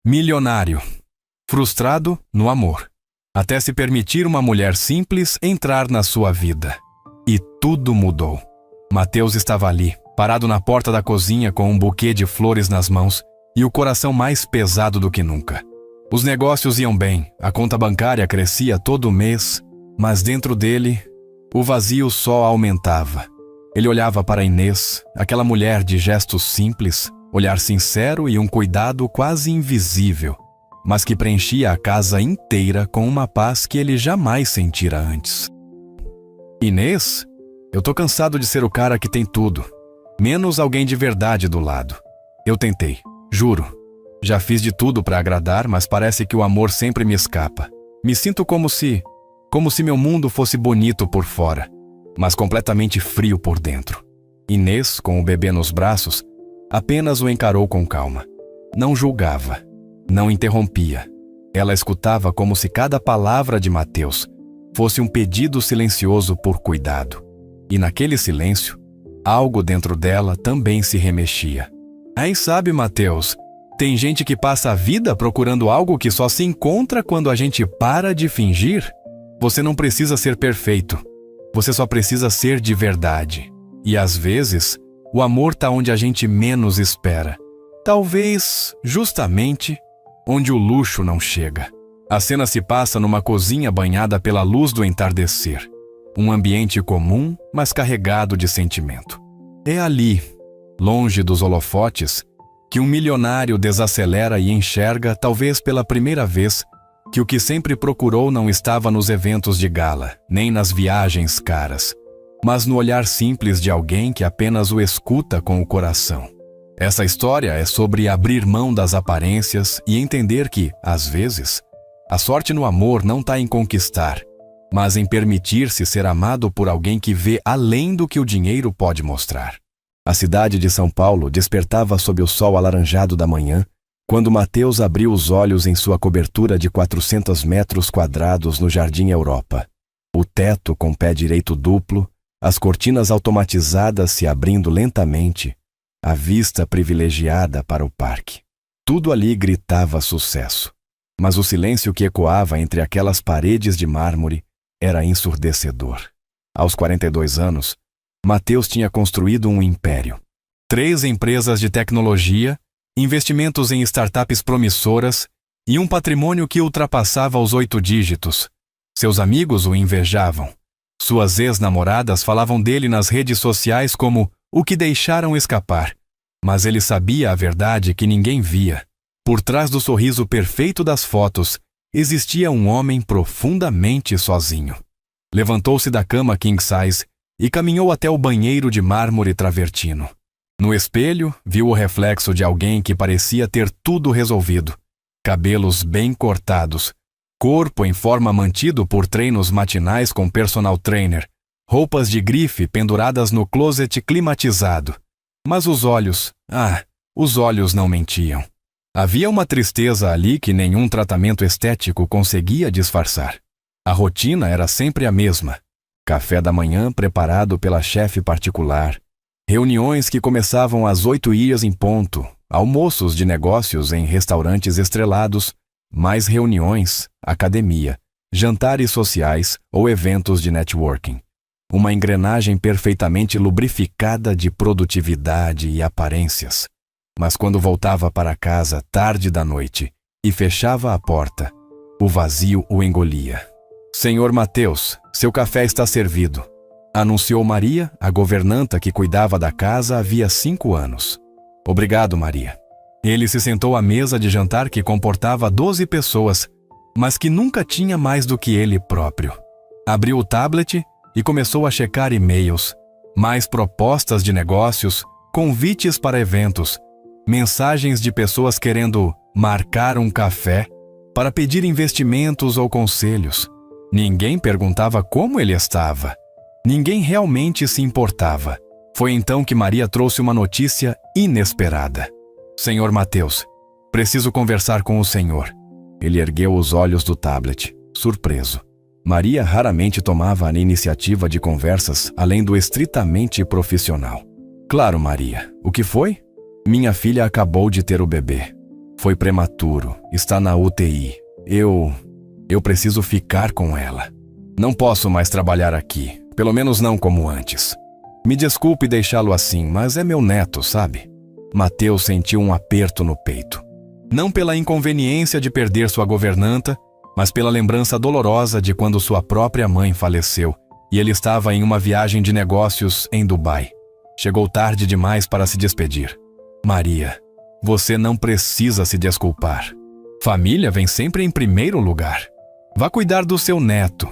Milionário, frustrado no amor, até se permitir uma mulher simples entrar na sua vida. E tudo mudou. Mateus estava ali, parado na porta da cozinha com um buquê de flores nas mãos e o coração mais pesado do que nunca. Os negócios iam bem, a conta bancária crescia todo mês, mas dentro dele, o vazio só aumentava. Ele olhava para Inês, aquela mulher de gestos simples, olhar sincero e um cuidado quase invisível, mas que preenchia a casa inteira com uma paz que ele jamais sentira antes. Inês, eu tô cansado de ser o cara que tem tudo, menos alguém de verdade do lado. Eu tentei, juro. Já fiz de tudo para agradar, mas parece que o amor sempre me escapa. Me sinto como se meu mundo fosse bonito por fora, mas completamente frio por dentro. Inês, com o bebê nos braços, apenas o encarou com calma. Não julgava, não interrompia. Ela escutava como se cada palavra de Mateus fosse um pedido silencioso por cuidado. E naquele silêncio, algo dentro dela também se remexia. Aí sabe, Mateus, tem gente que passa a vida procurando algo que só se encontra quando a gente para de fingir. Você não precisa ser perfeito. Você só precisa ser de verdade. E às vezes, o amor está onde a gente menos espera. Talvez, justamente, onde o luxo não chega. A cena se passa numa cozinha banhada pela luz do entardecer. Um ambiente comum, mas carregado de sentimento. É ali, longe dos holofotes, que um milionário desacelera e enxerga, talvez pela primeira vez, que o que sempre procurou não estava nos eventos de gala, nem nas viagens caras, mas no olhar simples de alguém que apenas o escuta com o coração. Essa história é sobre abrir mão das aparências e entender que, às vezes, a sorte no amor não está em conquistar, mas em permitir-se ser amado por alguém que vê além do que o dinheiro pode mostrar. A cidade de São Paulo despertava sob o sol alaranjado da manhã, quando Mateus abriu os olhos em sua cobertura de 400 metros quadrados no Jardim Europa. O teto com pé direito duplo, as cortinas automatizadas se abrindo lentamente, a vista privilegiada para o parque. Tudo ali gritava sucesso, mas o silêncio que ecoava entre aquelas paredes de mármore era ensurdecedor. Aos 42 anos, Mateus tinha construído um império. 3 empresas de tecnologia, investimentos em startups promissoras e um patrimônio que ultrapassava os 8 dígitos. Seus amigos o invejavam. Suas ex-namoradas falavam dele nas redes sociais como o que deixaram escapar. Mas ele sabia a verdade que ninguém via. Por trás do sorriso perfeito das fotos, existia um homem profundamente sozinho. Levantou-se da cama king size e caminhou até o banheiro de mármore travertino. No espelho, viu o reflexo de alguém que parecia ter tudo resolvido. Cabelos bem cortados, corpo em forma mantido por treinos matinais com personal trainer, roupas de grife penduradas no closet climatizado. Mas os olhos não mentiam. Havia uma tristeza ali que nenhum tratamento estético conseguia disfarçar. A rotina era sempre a mesma. Café da manhã preparado pela chefe particular, reuniões que começavam às 8h em ponto, almoços de negócios em restaurantes estrelados, mais reuniões, academia, jantares sociais ou eventos de networking. Uma engrenagem perfeitamente lubrificada de produtividade e aparências. Mas quando voltava para casa tarde da noite e fechava a porta, o vazio o engolia. Senhor Mateus, seu café está servido, anunciou Maria, a governanta que cuidava da casa havia 5 anos. Obrigado, Maria. Ele se sentou à mesa de jantar que comportava 12 pessoas, mas que nunca tinha mais do que ele próprio. Abriu o tablet e começou a checar e-mails, mais propostas de negócios, convites para eventos, mensagens de pessoas querendo marcar um café para pedir investimentos ou conselhos. Ninguém perguntava como ele estava. Ninguém realmente se importava. Foi então que Maria trouxe uma notícia inesperada. Senhor Mateus, preciso conversar com o senhor. Ele ergueu os olhos do tablet, surpreso. Maria raramente tomava a iniciativa de conversas além do estritamente profissional. Claro, Maria. O que foi? Minha filha acabou de ter o bebê. Foi prematuro, está na UTI. Eu preciso ficar com ela. Não posso mais trabalhar aqui, pelo menos não como antes. Me desculpe deixá-lo assim, mas é meu neto, sabe? Mateus sentiu um aperto no peito. Não pela inconveniência de perder sua governanta, mas pela lembrança dolorosa de quando sua própria mãe faleceu e ele estava em uma viagem de negócios em Dubai. Chegou tarde demais para se despedir. Maria, você não precisa se desculpar. Família vem sempre em primeiro lugar. Vá cuidar do seu neto.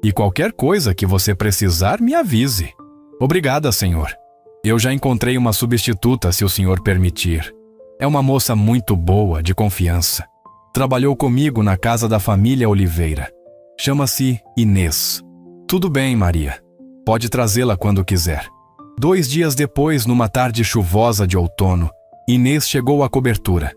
E qualquer coisa que você precisar, me avise. Obrigada, senhor. Eu já encontrei uma substituta, se o senhor permitir. É uma moça muito boa, de confiança. Trabalhou comigo na casa da família Oliveira. Chama-se Inês. Tudo bem, Maria. Pode trazê-la quando quiser. 2 dias depois, numa tarde chuvosa de outono, Inês chegou à cobertura.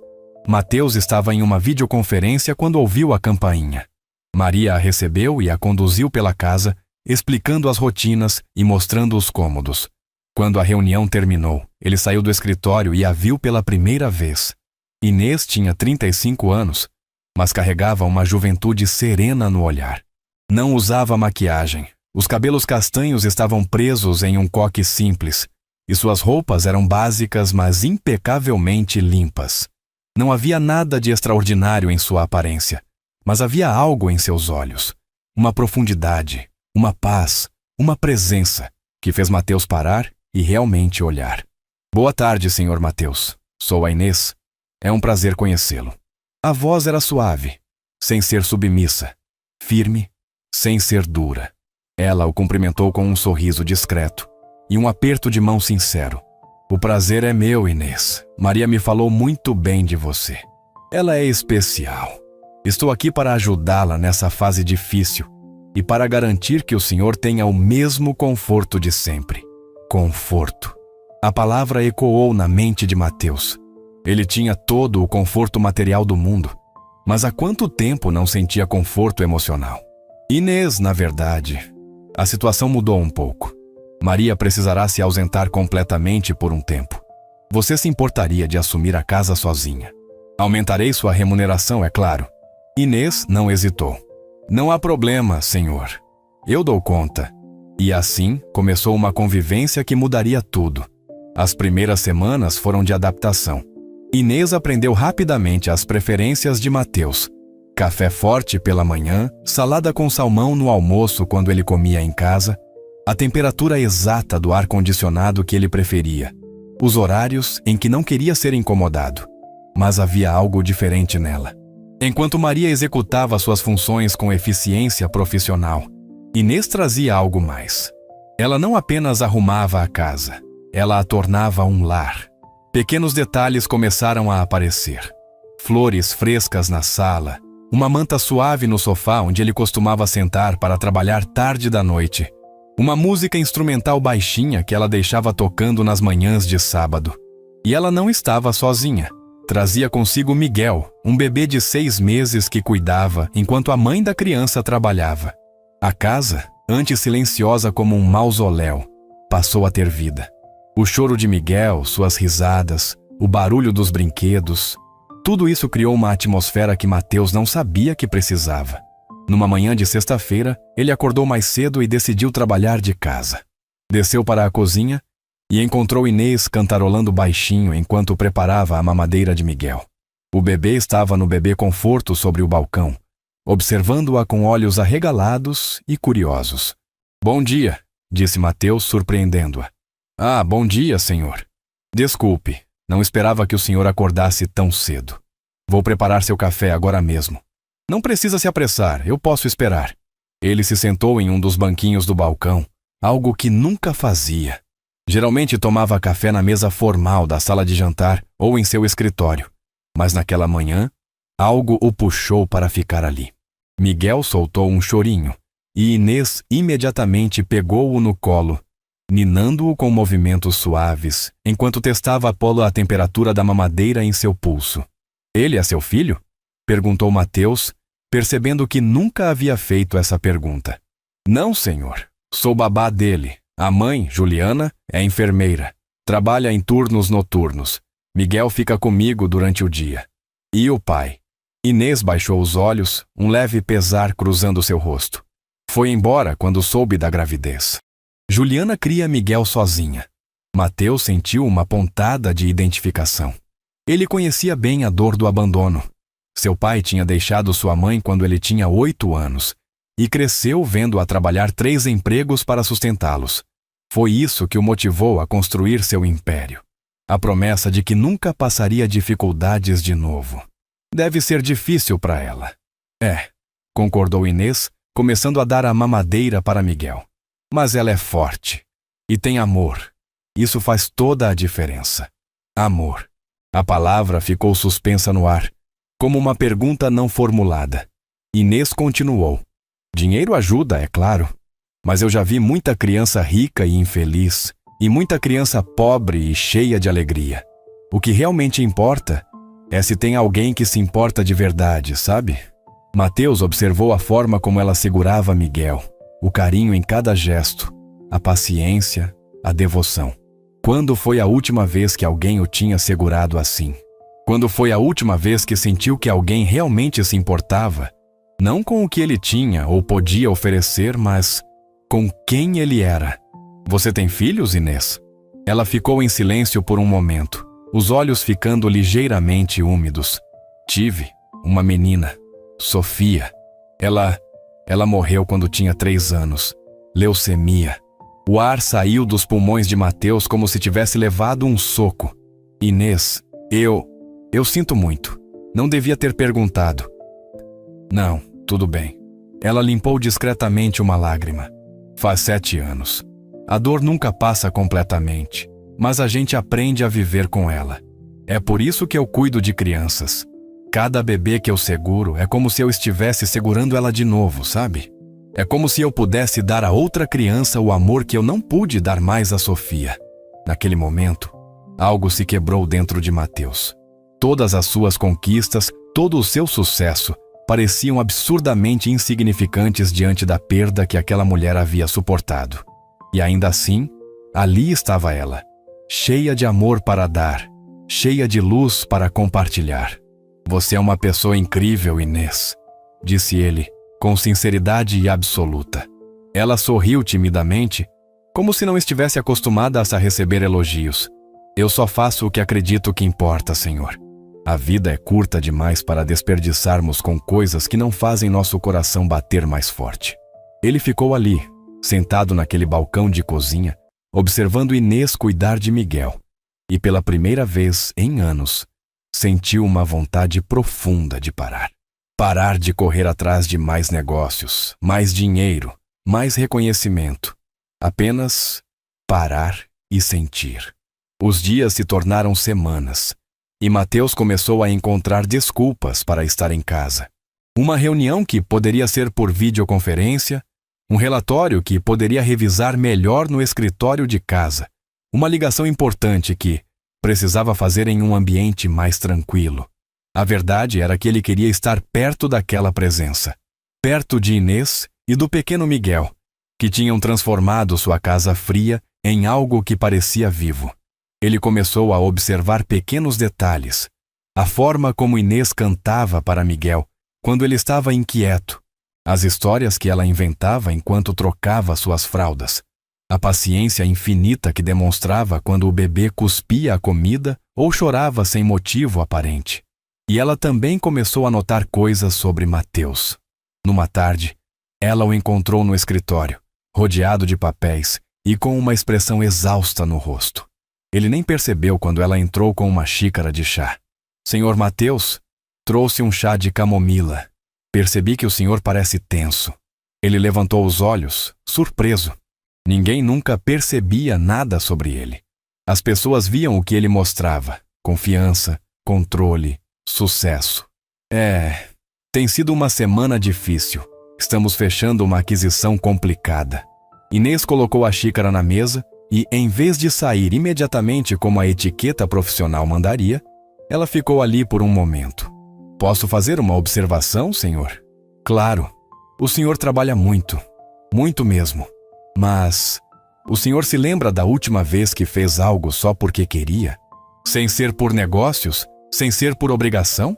Mateus estava em uma videoconferência quando ouviu a campainha. Maria a recebeu e a conduziu pela casa, explicando as rotinas e mostrando os cômodos. Quando a reunião terminou, ele saiu do escritório e a viu pela primeira vez. Inês tinha 35 anos, mas carregava uma juventude serena no olhar. Não usava maquiagem. Os cabelos castanhos estavam presos em um coque simples, e suas roupas eram básicas, mas impecavelmente limpas. Não havia nada de extraordinário em sua aparência, mas havia algo em seus olhos. Uma profundidade, uma paz, uma presença, que fez Mateus parar e realmente olhar. Boa tarde, senhor Mateus. Sou a Inês. É um prazer conhecê-lo. A voz era suave, sem ser submissa, firme, sem ser dura. Ela o cumprimentou com um sorriso discreto e um aperto de mão sincero. O prazer é meu, Inês. Maria me falou muito bem de você. Ela é especial. Estou aqui para ajudá-la nessa fase difícil e para garantir que o senhor tenha o mesmo conforto de sempre. Conforto. A palavra ecoou na mente de Mateus. Ele tinha todo o conforto material do mundo, mas há quanto tempo não sentia conforto emocional? Inês, na verdade. A situação mudou um pouco. Maria precisará se ausentar completamente por um tempo. Você se importaria de assumir a casa sozinha? Aumentarei sua remuneração, é claro. Inês não hesitou. Não há problema, senhor. Eu dou conta. E assim começou uma convivência que mudaria tudo. As primeiras semanas foram de adaptação. Inês aprendeu rapidamente as preferências de Mateus. Café forte pela manhã, salada com salmão no almoço quando ele comia em casa, a temperatura exata do ar-condicionado que ele preferia, os horários em que não queria ser incomodado. Mas havia algo diferente nela. Enquanto Maria executava suas funções com eficiência profissional, Inês trazia algo mais. Ela não apenas arrumava a casa, ela a tornava um lar. Pequenos detalhes começaram a aparecer. Flores frescas na sala, uma manta suave no sofá onde ele costumava sentar para trabalhar tarde da noite, uma música instrumental baixinha que ela deixava tocando nas manhãs de sábado. E ela não estava sozinha. Trazia consigo Miguel, um bebê de 6 meses que cuidava enquanto a mãe da criança trabalhava. A casa, antes silenciosa como um mausoléu, passou a ter vida. O choro de Miguel, suas risadas, o barulho dos brinquedos, tudo isso criou uma atmosfera que Mateus não sabia que precisava. Numa manhã de sexta-feira, ele acordou mais cedo e decidiu trabalhar de casa. Desceu para a cozinha e encontrou Inês cantarolando baixinho enquanto preparava a mamadeira de Miguel. O bebê estava no bebê conforto sobre o balcão, observando-a com olhos arregalados e curiosos. Bom dia, disse Mateus, surpreendendo-a. Ah, bom dia, senhor. Desculpe, não esperava que o senhor acordasse tão cedo. Vou preparar seu café agora mesmo. Não precisa se apressar, eu posso esperar. Ele se sentou em um dos banquinhos do balcão, algo que nunca fazia. Geralmente tomava café na mesa formal da sala de jantar ou em seu escritório, mas naquela manhã, algo o puxou para ficar ali. Miguel soltou um chorinho e Inês imediatamente pegou-o no colo, ninando-o com movimentos suaves, enquanto testava a temperatura da mamadeira em seu pulso. Ele é seu filho? Perguntou Mateus, percebendo que nunca havia feito essa pergunta. Não, senhor. Sou babá dele. A mãe, Juliana, é enfermeira. Trabalha em turnos noturnos. Miguel fica comigo durante o dia. E o pai? Inês baixou os olhos, um leve pesar cruzando seu rosto. Foi embora quando soube da gravidez. Juliana cria Miguel sozinha. Mateus sentiu uma pontada de identificação. Ele conhecia bem a dor do abandono. Seu pai tinha deixado sua mãe quando ele tinha 8 anos e cresceu vendo-a trabalhar 3 empregos para sustentá-los. Foi isso que o motivou a construir seu império. A promessa de que nunca passaria dificuldades de novo. Deve ser difícil para ela. É, concordou Inês, começando a dar a mamadeira para Miguel. Mas ela é forte e tem amor. Isso faz toda a diferença. Amor. A palavra ficou suspensa no ar, como uma pergunta não formulada. Inês continuou. Dinheiro ajuda, é claro. Mas eu já vi muita criança rica e infeliz, e muita criança pobre e cheia de alegria. O que realmente importa é se tem alguém que se importa de verdade, sabe? Mateus observou a forma como ela segurava Miguel, o carinho em cada gesto, a paciência, a devoção. Quando foi a última vez que alguém o tinha segurado assim? Quando foi a última vez que sentiu que alguém realmente se importava? Não com o que ele tinha ou podia oferecer, mas com quem ele era. Você tem filhos, Inês? Ela ficou em silêncio por um momento, os olhos ficando ligeiramente úmidos. Tive uma menina, Sofia. Ela morreu quando tinha 3 anos. Leucemia. O ar saiu dos pulmões de Mateus como se tivesse levado um soco. Inês, eu sinto muito. Não devia ter perguntado. Não, tudo bem. Ela limpou discretamente uma lágrima. Faz 7 anos. A dor nunca passa completamente, mas a gente aprende a viver com ela. É por isso que eu cuido de crianças. Cada bebê que eu seguro é como se eu estivesse segurando ela de novo, sabe? É como se eu pudesse dar a outra criança o amor que eu não pude dar mais a Sofia. Naquele momento, algo se quebrou dentro de Mateus. Todas as suas conquistas, todo o seu sucesso, pareciam absurdamente insignificantes diante da perda que aquela mulher havia suportado. E ainda assim, ali estava ela, cheia de amor para dar, cheia de luz para compartilhar. Você é uma pessoa incrível, Inês, disse ele, com sinceridade absoluta. Ela sorriu timidamente, como se não estivesse acostumada a receber elogios. Eu só faço o que acredito que importa, Senhor. A vida é curta demais para desperdiçarmos com coisas que não fazem nosso coração bater mais forte. Ele ficou ali, sentado naquele balcão de cozinha, observando Inês cuidar de Miguel. E pela primeira vez em anos, sentiu uma vontade profunda de parar. Parar de correr atrás de mais negócios, mais dinheiro, mais reconhecimento. Apenas parar e sentir. Os dias se tornaram semanas, e Mateus começou a encontrar desculpas para estar em casa. Uma reunião que poderia ser por videoconferência, um relatório que poderia revisar melhor no escritório de casa, uma ligação importante que precisava fazer em um ambiente mais tranquilo. A verdade era que ele queria estar perto daquela presença, perto de Inês e do pequeno Miguel, que tinham transformado sua casa fria em algo que parecia vivo. Ele começou a observar pequenos detalhes, a forma como Inês cantava para Miguel quando ele estava inquieto, as histórias que ela inventava enquanto trocava suas fraldas, a paciência infinita que demonstrava quando o bebê cuspia a comida ou chorava sem motivo aparente. E ela também começou a notar coisas sobre Mateus. Numa tarde, ela o encontrou no escritório, rodeado de papéis e com uma expressão exausta no rosto. Ele nem percebeu quando ela entrou com uma xícara de chá. Senhor Mateus, trouxe um chá de camomila. Percebi que o senhor parece tenso. Ele levantou os olhos, surpreso. Ninguém nunca percebia nada sobre ele. As pessoas viam o que ele mostrava: confiança, controle, sucesso. Tem sido uma semana difícil. Estamos fechando uma aquisição complicada. Inês colocou a xícara na mesa e, em vez de sair imediatamente como a etiqueta profissional mandaria, ela ficou ali por um momento. Posso fazer uma observação, senhor? Claro. O senhor trabalha muito. Muito mesmo. Mas o senhor se lembra da última vez que fez algo só porque queria? Sem ser por negócios? Sem ser por obrigação?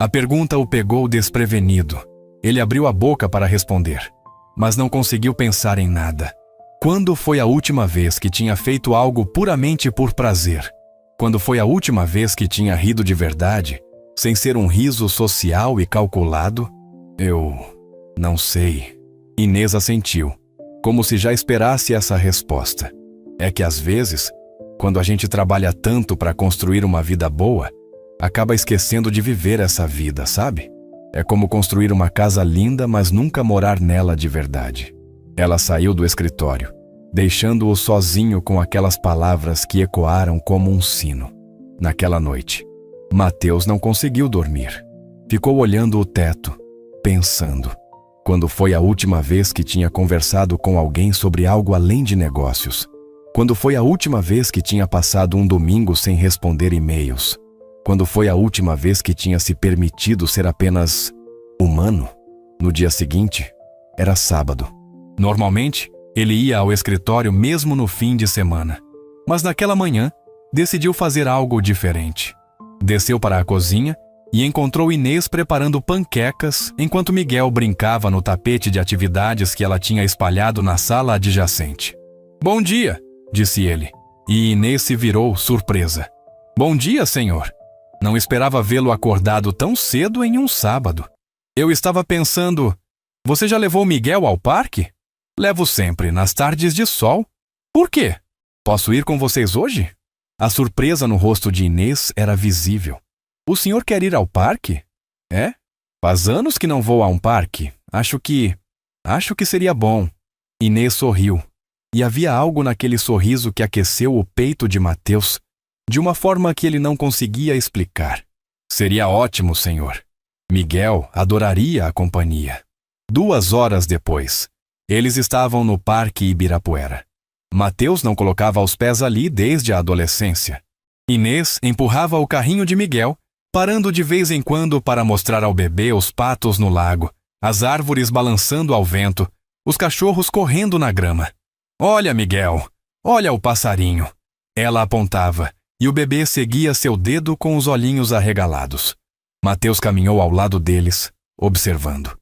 A pergunta o pegou desprevenido. Ele abriu a boca para responder, mas não conseguiu pensar em nada. Quando foi a última vez que tinha feito algo puramente por prazer? Quando foi a última vez que tinha rido de verdade, sem ser um riso social e calculado? Eu não sei. Inês assentiu, como se já esperasse essa resposta. É que às vezes, quando a gente trabalha tanto para construir uma vida boa, acaba esquecendo de viver essa vida, sabe? É como construir uma casa linda, mas nunca morar nela de verdade. Ela saiu do escritório, deixando-o sozinho com aquelas palavras que ecoaram como um sino. Naquela noite, Mateus não conseguiu dormir. Ficou olhando o teto, pensando. Quando foi a última vez que tinha conversado com alguém sobre algo além de negócios? Quando foi a última vez que tinha passado um domingo sem responder e-mails? Quando foi a última vez que tinha se permitido ser apenas humano? No dia seguinte, era sábado. Normalmente, ele ia ao escritório mesmo no fim de semana. Mas naquela manhã, decidiu fazer algo diferente. Desceu para a cozinha e encontrou Inês preparando panquecas enquanto Miguel brincava no tapete de atividades que ela tinha espalhado na sala adjacente. "Bom dia", disse ele, e Inês se virou surpresa. "Bom dia, senhor. Não esperava vê-lo acordado tão cedo em um sábado. Eu estava pensando, você já levou Miguel ao parque? Levo sempre, nas tardes de sol. Por quê? Posso ir com vocês hoje?" A surpresa no rosto de Inês era visível. "O senhor quer ir ao parque? É? Faz anos que não vou a um parque. Acho que seria bom." Inês sorriu, e havia algo naquele sorriso que aqueceu o peito de Mateus, de uma forma que ele não conseguia explicar. "Seria ótimo, senhor. Miguel adoraria a companhia." 2 horas depois, eles estavam no Parque Ibirapuera. Mateus não colocava os pés ali desde a adolescência. Inês empurrava o carrinho de Miguel, parando de vez em quando para mostrar ao bebê os patos no lago, as árvores balançando ao vento, os cachorros correndo na grama. "Olha, Miguel, olha o passarinho." Ela apontava, e o bebê seguia seu dedo com os olhinhos arregalados. Mateus caminhou ao lado deles, observando.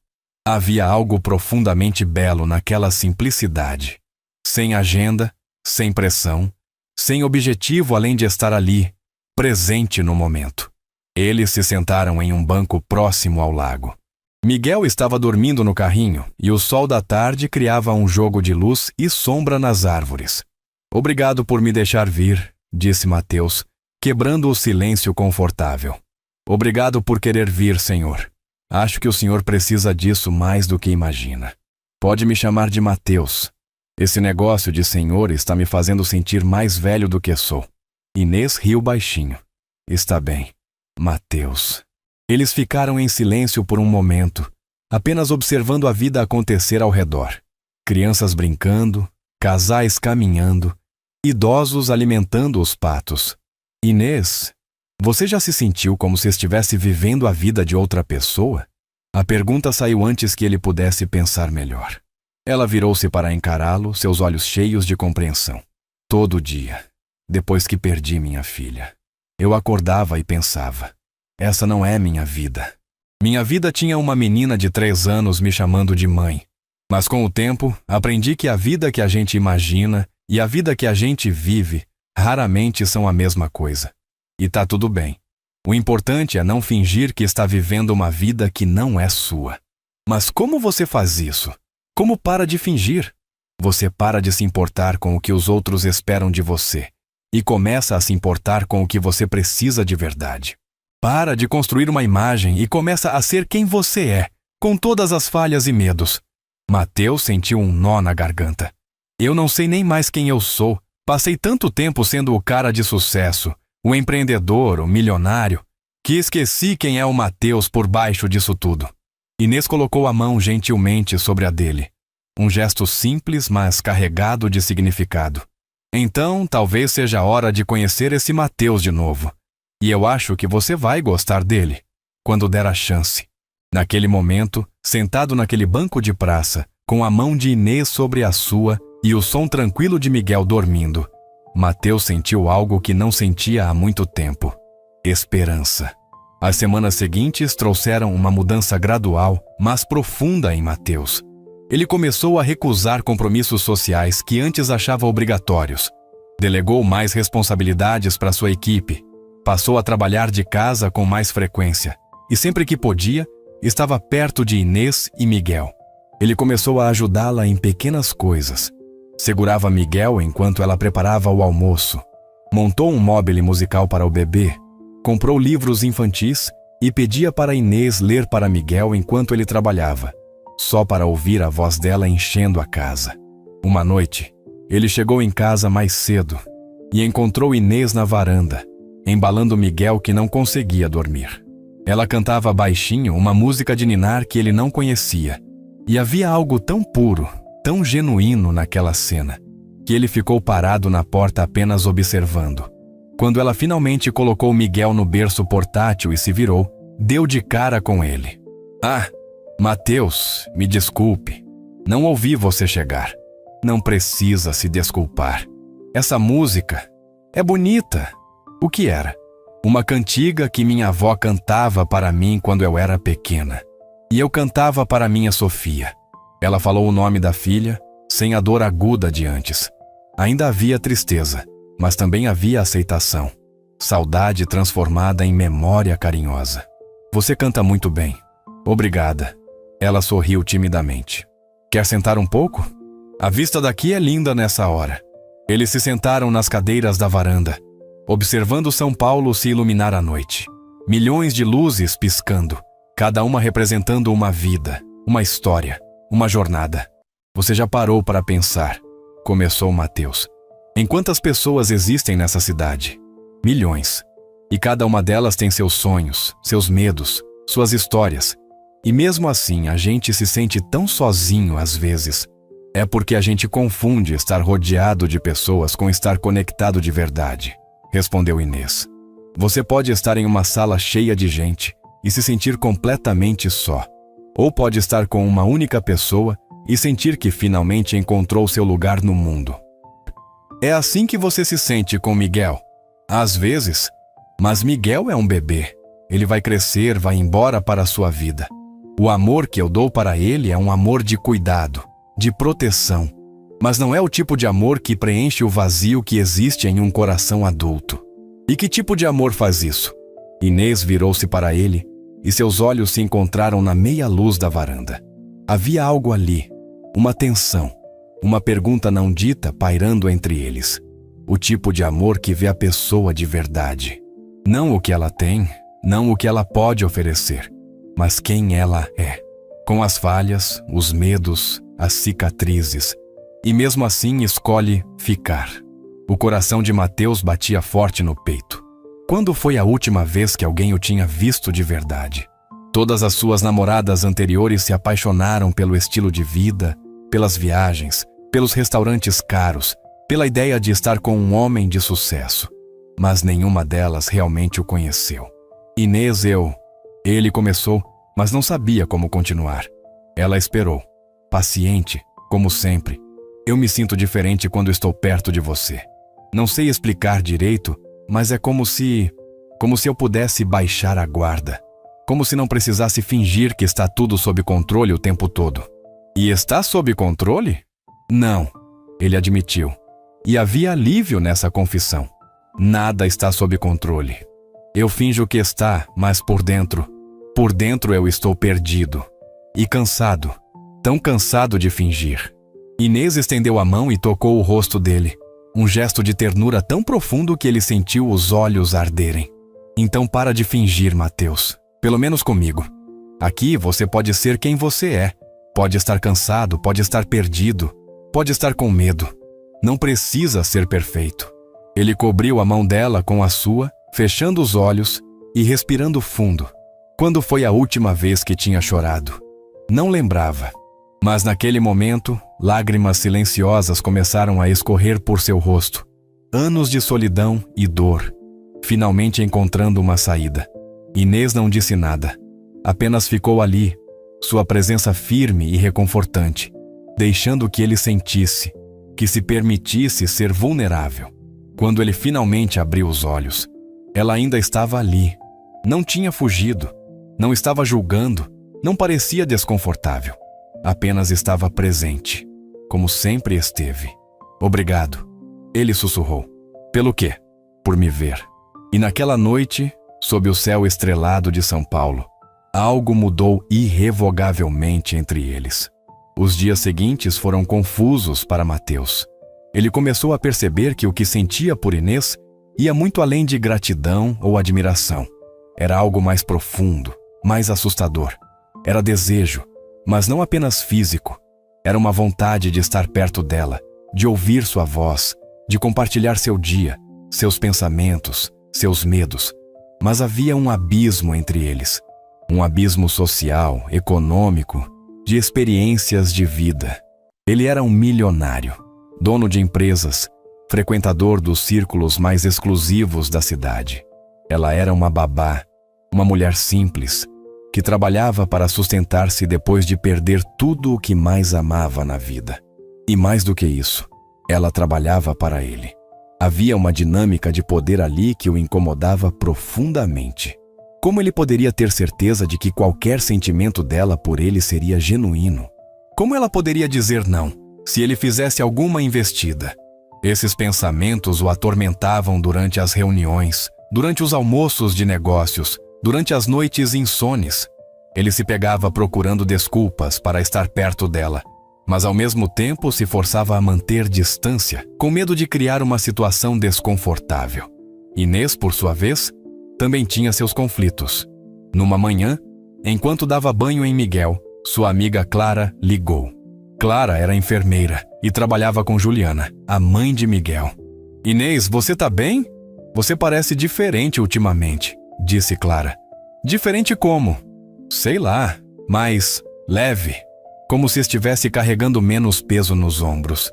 Havia algo profundamente belo naquela simplicidade. Sem agenda, sem pressão, sem objetivo além de estar ali, presente no momento. Eles se sentaram em um banco próximo ao lago. Miguel estava dormindo no carrinho e o sol da tarde criava um jogo de luz e sombra nas árvores. "Obrigado por me deixar vir", disse Mateus, quebrando o silêncio confortável. "Obrigado por querer vir, senhor. Acho que o senhor precisa disso mais do que imagina. Pode me chamar de Mateus. Esse negócio de senhor está me fazendo sentir mais velho do que sou." Inês riu baixinho. "Está bem, Mateus." Eles ficaram em silêncio por um momento, apenas observando a vida acontecer ao redor. Crianças brincando, casais caminhando, idosos alimentando os patos. "Inês, você já se sentiu como se estivesse vivendo a vida de outra pessoa?" A pergunta saiu antes que ele pudesse pensar melhor. Ela virou-se para encará-lo, seus olhos cheios de compreensão. "Todo dia, depois que perdi minha filha, eu acordava e pensava, essa não é minha vida. Minha vida tinha uma menina de 3 anos me chamando de mãe. Mas com o tempo, aprendi que a vida que a gente imagina e a vida que a gente vive raramente são a mesma coisa. E tá tudo bem. O importante é não fingir que está vivendo uma vida que não é sua." "Mas como você faz isso? Como para de fingir?" "Você para de se importar com o que os outros esperam de você e começa a se importar com o que você precisa de verdade. Para de construir uma imagem e começa a ser quem você é, com todas as falhas e medos." Mateus sentiu um nó na garganta. "Eu não sei nem mais quem eu sou. Passei tanto tempo sendo o cara de sucesso, o empreendedor, o milionário, que esqueci quem é o Mateus por baixo disso tudo." Inês colocou a mão gentilmente sobre a dele. Um gesto simples, mas carregado de significado. "Então, talvez seja a hora de conhecer esse Mateus de novo. E eu acho que você vai gostar dele, quando der a chance." Naquele momento, sentado naquele banco de praça, com a mão de Inês sobre a sua e o som tranquilo de Miguel dormindo, Mateus sentiu algo que não sentia há muito tempo. Esperança. As semanas seguintes trouxeram uma mudança gradual, mas profunda em Mateus. Ele começou a recusar compromissos sociais que antes achava obrigatórios. Delegou mais responsabilidades para sua equipe. Passou a trabalhar de casa com mais frequência. E sempre que podia, estava perto de Inês e Miguel. Ele começou a ajudá-la em pequenas coisas. Segurava Miguel enquanto ela preparava o almoço. Montou um mobile musical para o bebê. Comprou livros infantis e pedia para Inês ler para Miguel enquanto ele trabalhava, só para ouvir a voz dela enchendo a casa. Uma noite, ele chegou em casa mais cedo e encontrou Inês na varanda, embalando Miguel que não conseguia dormir. Ela cantava baixinho uma música de ninar que ele não conhecia. E havia algo tão puro, tão genuíno naquela cena, que ele ficou parado na porta apenas observando. Quando ela finalmente colocou Miguel no berço portátil e se virou, deu de cara com ele. Ah, Mateus, me desculpe. Não ouvi você chegar. Não precisa se desculpar. Essa música é bonita. O que era? Uma cantiga que minha avó cantava para mim quando eu era pequena. E eu cantava para minha Sofia. Ela falou o nome da filha, sem a dor aguda de antes. Ainda havia tristeza, mas também havia aceitação. Saudade transformada em memória carinhosa. Você canta muito bem. Obrigada. Ela sorriu timidamente. Quer sentar um pouco? A vista daqui é linda nessa hora. Eles se sentaram nas cadeiras da varanda, observando São Paulo se iluminar à noite. Milhões de luzes piscando, cada uma representando uma vida, uma história, uma jornada. Você já parou para pensar? Começou Mateus. Em quantas pessoas existem nessa cidade? Milhões. E cada uma delas tem seus sonhos, seus medos, suas histórias. E mesmo assim, a gente se sente tão sozinho às vezes. É porque a gente confunde estar rodeado de pessoas com estar conectado de verdade, respondeu Inês. Você pode estar em uma sala cheia de gente e se sentir completamente só. Ou pode estar com uma única pessoa e sentir que finalmente encontrou seu lugar no mundo. É assim que você se sente com Miguel. Às vezes. Mas Miguel é um bebê. Ele vai crescer, vai embora para a sua vida. O amor que eu dou para ele é um amor de cuidado, de proteção. Mas não é o tipo de amor que preenche o vazio que existe em um coração adulto. E que tipo de amor faz isso? Inês virou-se para ele e seus olhos se encontraram na meia luz da varanda. Havia algo ali, uma tensão, uma pergunta não dita pairando entre eles. O tipo de amor que vê a pessoa de verdade. Não o que ela tem, não o que ela pode oferecer, mas quem ela é. Com as falhas, os medos, as cicatrizes. E mesmo assim escolhe ficar. O coração de Mateus batia forte no peito. Quando foi a última vez que alguém o tinha visto de verdade? Todas as suas namoradas anteriores se apaixonaram pelo estilo de vida, pelas viagens, pelos restaurantes caros, pela ideia de estar com um homem de sucesso. Mas nenhuma delas realmente o conheceu. Inês, Ele começou, mas não sabia como continuar. Ela esperou, paciente, como sempre. Eu me sinto diferente quando estou perto de você. Não sei explicar direito, mas é como se eu pudesse baixar a guarda. Como se não precisasse fingir que está tudo sob controle o tempo todo. E está sob controle? Não, ele admitiu. E havia alívio nessa confissão. Nada está sob controle. Eu finjo que está, mas por dentro eu estou perdido. E cansado, tão cansado de fingir. Inês estendeu a mão e tocou o rosto dele. Um gesto de ternura tão profundo que ele sentiu os olhos arderem. Então para de fingir, Mateus. Pelo menos comigo. Aqui você pode ser quem você é. Pode estar cansado, pode estar perdido, pode estar com medo. Não precisa ser perfeito. Ele cobriu a mão dela com a sua, fechando os olhos e respirando fundo. Quando foi a última vez que tinha chorado? Não lembrava. Mas naquele momento, lágrimas silenciosas começaram a escorrer por seu rosto. Anos de solidão e dor, finalmente encontrando uma saída. Inês não disse nada. Apenas ficou ali, sua presença firme e reconfortante, deixando que ele sentisse, que se permitisse ser vulnerável. Quando ele finalmente abriu os olhos, ela ainda estava ali, Não tinha fugido, não estava julgando, não parecia desconfortável. Apenas estava presente, como sempre esteve. Obrigado, ele sussurrou. Pelo quê? Por me ver. E naquela noite, sob o céu estrelado de São Paulo, algo mudou irrevogavelmente entre eles. Os dias seguintes foram confusos para Mateus. Ele começou a perceber que o que sentia por Inês ia muito além de gratidão ou admiração. Era algo mais profundo, mais assustador. Era desejo, mas não apenas físico. Era uma vontade de estar perto dela, de ouvir sua voz, de compartilhar seu dia, seus pensamentos, seus medos. Mas havia um abismo entre eles. Um abismo social, econômico, de experiências de vida. Ele era um milionário, dono de empresas, frequentador dos círculos mais exclusivos da cidade. Ela era uma babá, uma mulher simples, que trabalhava para sustentar-se depois de perder tudo o que mais amava na vida. E mais do que isso, ela trabalhava para ele. Havia uma dinâmica de poder ali que o incomodava profundamente. Como ele poderia ter certeza de que qualquer sentimento dela por ele seria genuíno? Como ela poderia dizer não, se ele fizesse alguma investida? Esses pensamentos o atormentavam durante as reuniões, durante os almoços de negócios, durante as noites insones. Ele se pegava procurando desculpas para estar perto dela, mas ao mesmo tempo se forçava a manter distância, com medo de criar uma situação desconfortável. Inês, por sua vez, também tinha seus conflitos. Numa manhã, enquanto dava banho em Miguel, sua amiga Clara ligou. Clara era enfermeira e trabalhava com Juliana, a mãe de Miguel. Inês, você tá bem? Você parece diferente ultimamente, disse Clara. Diferente como? Sei lá, mais leve, como se estivesse carregando menos peso nos ombros.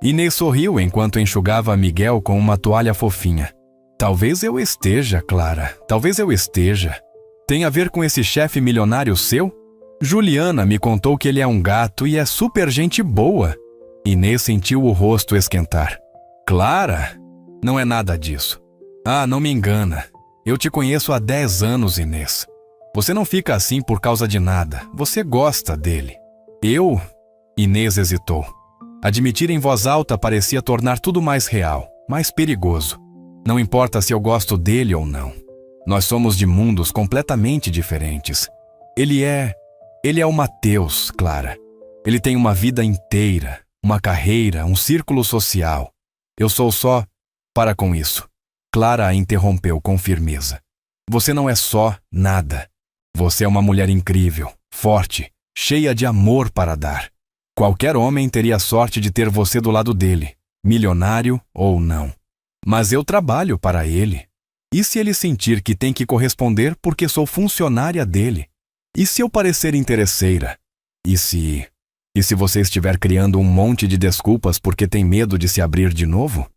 Inês sorriu enquanto enxugava Miguel com uma toalha fofinha. Talvez eu esteja, Clara, talvez eu esteja. Tem a ver com esse chefe milionário seu? Juliana me contou que ele é um gato e é super gente boa. Inês sentiu o rosto esquentar. Clara? Não é nada disso. Ah, não me engana. Eu te conheço há 10 anos, Inês. Você não fica assim por causa de nada. Você gosta dele. Eu? Inês hesitou. Admitir em voz alta parecia tornar tudo mais real, mais perigoso. Não importa se eu gosto dele ou não. Nós somos de mundos completamente diferentes. Ele é o Mateus, Clara. Ele tem uma vida inteira, uma carreira, um círculo social. Eu sou só... Para com isso. Clara a interrompeu com firmeza. Você não é só nada. Você é uma mulher incrível, forte, cheia de amor para dar. Qualquer homem teria a sorte de ter você do lado dele, milionário ou não. Mas eu trabalho para ele. E se ele sentir que tem que corresponder porque sou funcionária dele? E se eu parecer interesseira? E se você estiver criando um monte de desculpas porque tem medo de se abrir de novo?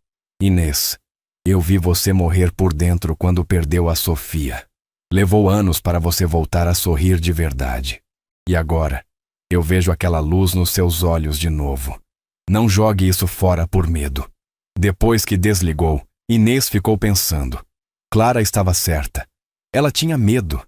Inês, eu vi você morrer por dentro quando perdeu a Sofia. Levou anos para você voltar a sorrir de verdade. E agora, eu vejo aquela luz nos seus olhos de novo. Não jogue isso fora por medo. Depois que desligou, Inês ficou pensando. Clara estava certa. Ela tinha medo.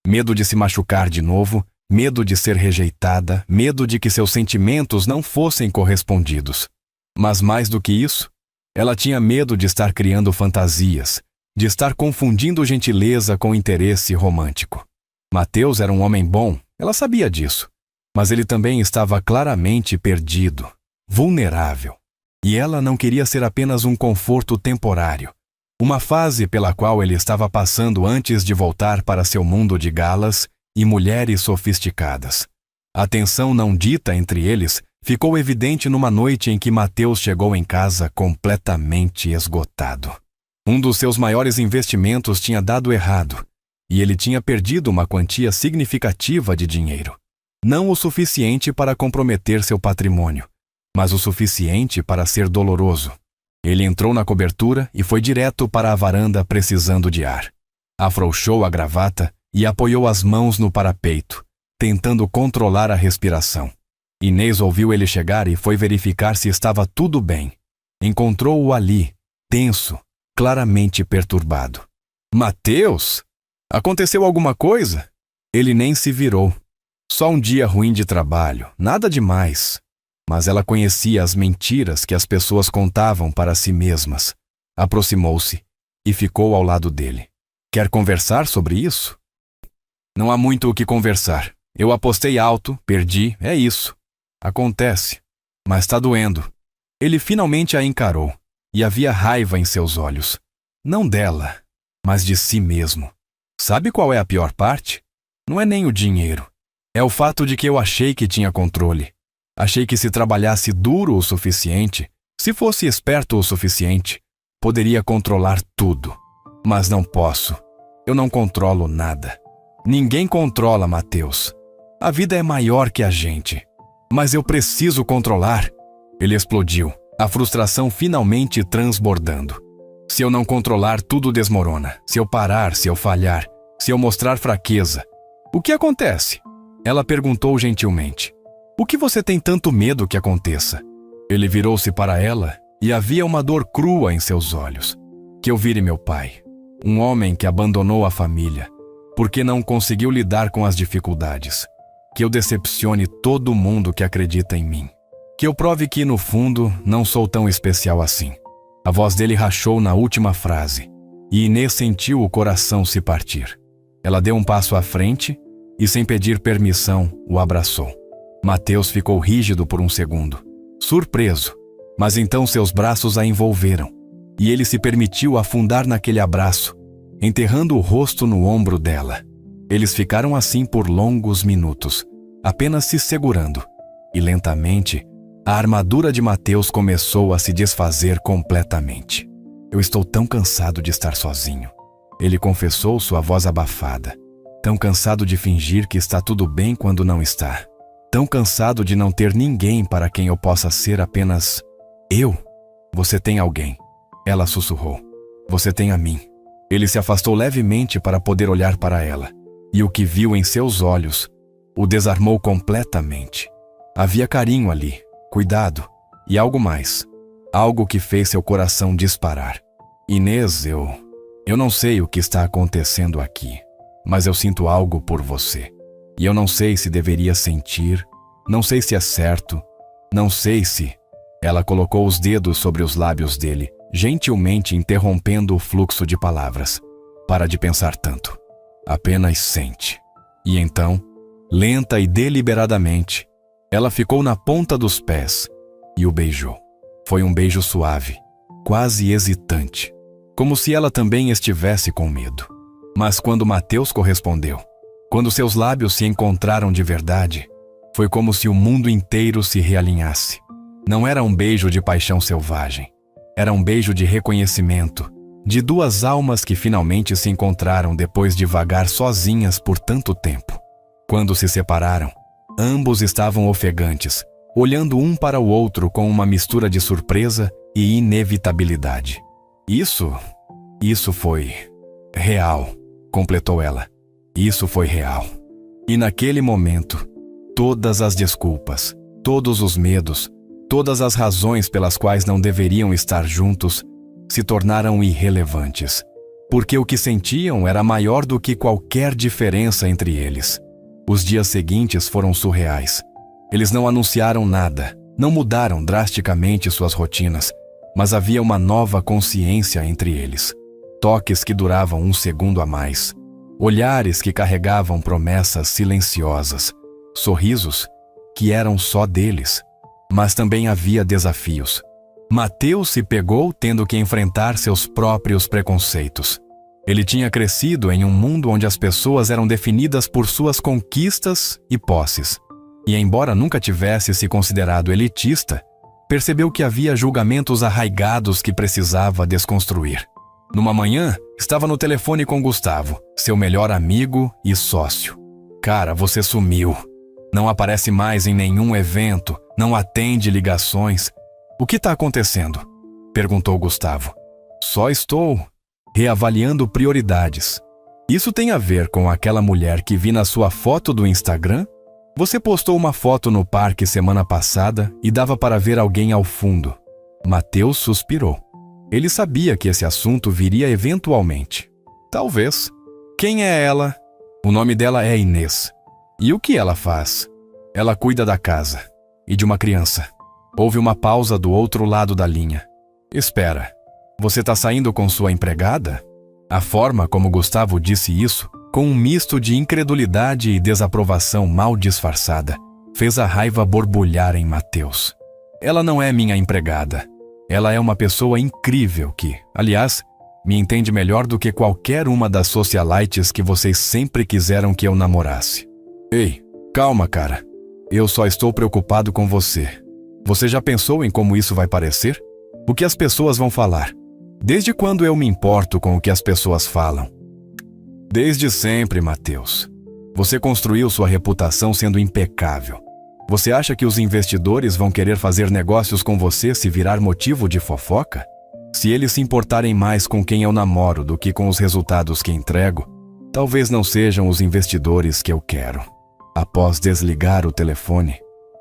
Medo de se machucar de novo, medo de ser rejeitada, medo de que seus sentimentos não fossem correspondidos. Mas mais do que isso, ela tinha medo de estar criando fantasias, de estar confundindo gentileza com interesse romântico. Mateus era um homem bom, ela sabia disso. Mas ele também estava claramente perdido, vulnerável. E ela não queria ser apenas um conforto temporário, uma fase pela qual ele estava passando antes de voltar para seu mundo de galas e mulheres sofisticadas. A tensão não dita entre eles ficou evidente numa noite em que Mateus chegou em casa completamente esgotado. Um dos seus maiores investimentos tinha dado errado, e ele tinha perdido uma quantia significativa de dinheiro. Não o suficiente para comprometer seu patrimônio, mas o suficiente para ser doloroso. Ele entrou na cobertura e foi direto para a varanda precisando de ar. Afrouxou a gravata e apoiou as mãos no parapeito, tentando controlar a respiração. Inês ouviu ele chegar e foi verificar se estava tudo bem. Encontrou-o ali, tenso, claramente perturbado. Mateus? Aconteceu alguma coisa? Ele nem se virou. Só um dia ruim de trabalho, nada demais. Mas ela conhecia as mentiras que as pessoas contavam para si mesmas. Aproximou-se e ficou ao lado dele. Quer conversar sobre isso? Não há muito o que conversar. Eu apostei alto, perdi, é isso. Acontece, mas está doendo. Ele finalmente a encarou e havia raiva em seus olhos. Não dela, mas de si mesmo. Sabe qual é a pior parte? Não é nem o dinheiro. É o fato de que eu achei que tinha controle. Achei que se trabalhasse duro o suficiente, se fosse esperto o suficiente, poderia controlar tudo. Mas não posso. Eu não controlo nada. Ninguém controla, Mateus. A vida é maior que a gente. Mas eu preciso controlar. Ele explodiu, a frustração finalmente transbordando. Se eu não controlar, tudo desmorona. Se eu parar, se eu falhar, se eu mostrar fraqueza. O que acontece? Ela perguntou gentilmente. O que você tem tanto medo que aconteça? Ele virou-se para ela e havia uma dor crua em seus olhos. Que eu vire meu pai, um homem que abandonou a família, porque não conseguiu lidar com as dificuldades. Que eu decepcione todo mundo que acredita em mim. Que eu prove que, no fundo, não sou tão especial assim. A voz dele rachou na última frase, e Inês sentiu o coração se partir. Ela deu um passo à frente e, sem pedir permissão, o abraçou. Mateus ficou rígido por um segundo, surpreso, mas então seus braços a envolveram, e ele se permitiu afundar naquele abraço, enterrando o rosto no ombro dela. Eles ficaram assim por longos minutos, apenas se segurando, e lentamente, a armadura de Mateus começou a se desfazer completamente. Eu estou tão cansado de estar sozinho. Ele confessou, sua voz abafada. Tão cansado de fingir que está tudo bem quando não está. Tão cansado de não ter ninguém para quem eu possa ser apenas eu. Você tem alguém. Ela sussurrou. Você tem a mim. Ele se afastou levemente para poder olhar para ela. E o que viu em seus olhos o desarmou completamente. Havia carinho ali, cuidado e algo mais. Algo que fez seu coração disparar. Inês, eu não sei o que está acontecendo aqui, mas eu sinto algo por você. E eu não sei se deveria sentir, não sei se é certo, não sei se... Ela colocou os dedos sobre os lábios dele, gentilmente interrompendo o fluxo de palavras. Para de pensar tanto. Apenas sente. E então, lenta e deliberadamente, ela ficou na ponta dos pés e o beijou. Foi um beijo suave, quase hesitante, como se ela também estivesse com medo. Mas quando Mateus correspondeu, quando seus lábios se encontraram de verdade, foi como se o mundo inteiro se realinhasse. Não era um beijo de paixão selvagem. Era um beijo de reconhecimento, de duas almas que finalmente se encontraram depois de vagar sozinhas por tanto tempo. Quando se separaram, ambos estavam ofegantes, olhando um para o outro com uma mistura de surpresa e inevitabilidade. Isso foi real, completou ela. Isso foi real. E naquele momento, todas as desculpas, todos os medos, todas as razões pelas quais não deveriam estar juntos se tornaram irrelevantes, porque o que sentiam era maior do que qualquer diferença entre eles. Os dias seguintes foram surreais. Eles não anunciaram nada, não mudaram drasticamente suas rotinas, mas havia uma nova consciência entre eles. Toques que duravam um segundo a mais, olhares que carregavam promessas silenciosas, sorrisos que eram só deles. Mas também havia desafios. Mateus se pegou tendo que enfrentar seus próprios preconceitos. Ele tinha crescido em um mundo onde as pessoas eram definidas por suas conquistas e posses. E embora nunca tivesse se considerado elitista, percebeu que havia julgamentos arraigados que precisava desconstruir. Numa manhã, estava no telefone com Gustavo, seu melhor amigo e sócio. Cara, você sumiu. Não aparece mais em nenhum evento, não atende ligações. O que está acontecendo? Perguntou Gustavo. Só estou reavaliando prioridades. Isso tem a ver com aquela mulher que vi na sua foto do Instagram? Você postou uma foto no parque semana passada e dava para ver alguém ao fundo. Mateus suspirou. Ele sabia que esse assunto viria eventualmente. Talvez. Quem é ela? O nome dela é Inês. E o que ela faz? Ela cuida da casa e de uma criança. Houve uma pausa do outro lado da linha. Espera, você está saindo com sua empregada? A forma como Gustavo disse isso, com um misto de incredulidade e desaprovação mal disfarçada, fez a raiva borbulhar em Mateus. Ela não é minha empregada. Ela é uma pessoa incrível que, aliás, me entende melhor do que qualquer uma das socialites que vocês sempre quiseram que eu namorasse. Ei, calma, cara. Eu só estou preocupado com você. Você já pensou em como isso vai parecer? O que as pessoas vão falar? Desde quando eu me importo com o que as pessoas falam? Desde sempre, Mateus. Você construiu sua reputação sendo impecável. Você acha que os investidores vão querer fazer negócios com você se virar motivo de fofoca? Se eles se importarem mais com quem eu namoro do que com os resultados que entrego, talvez não sejam os investidores que eu quero. Após desligar o telefone,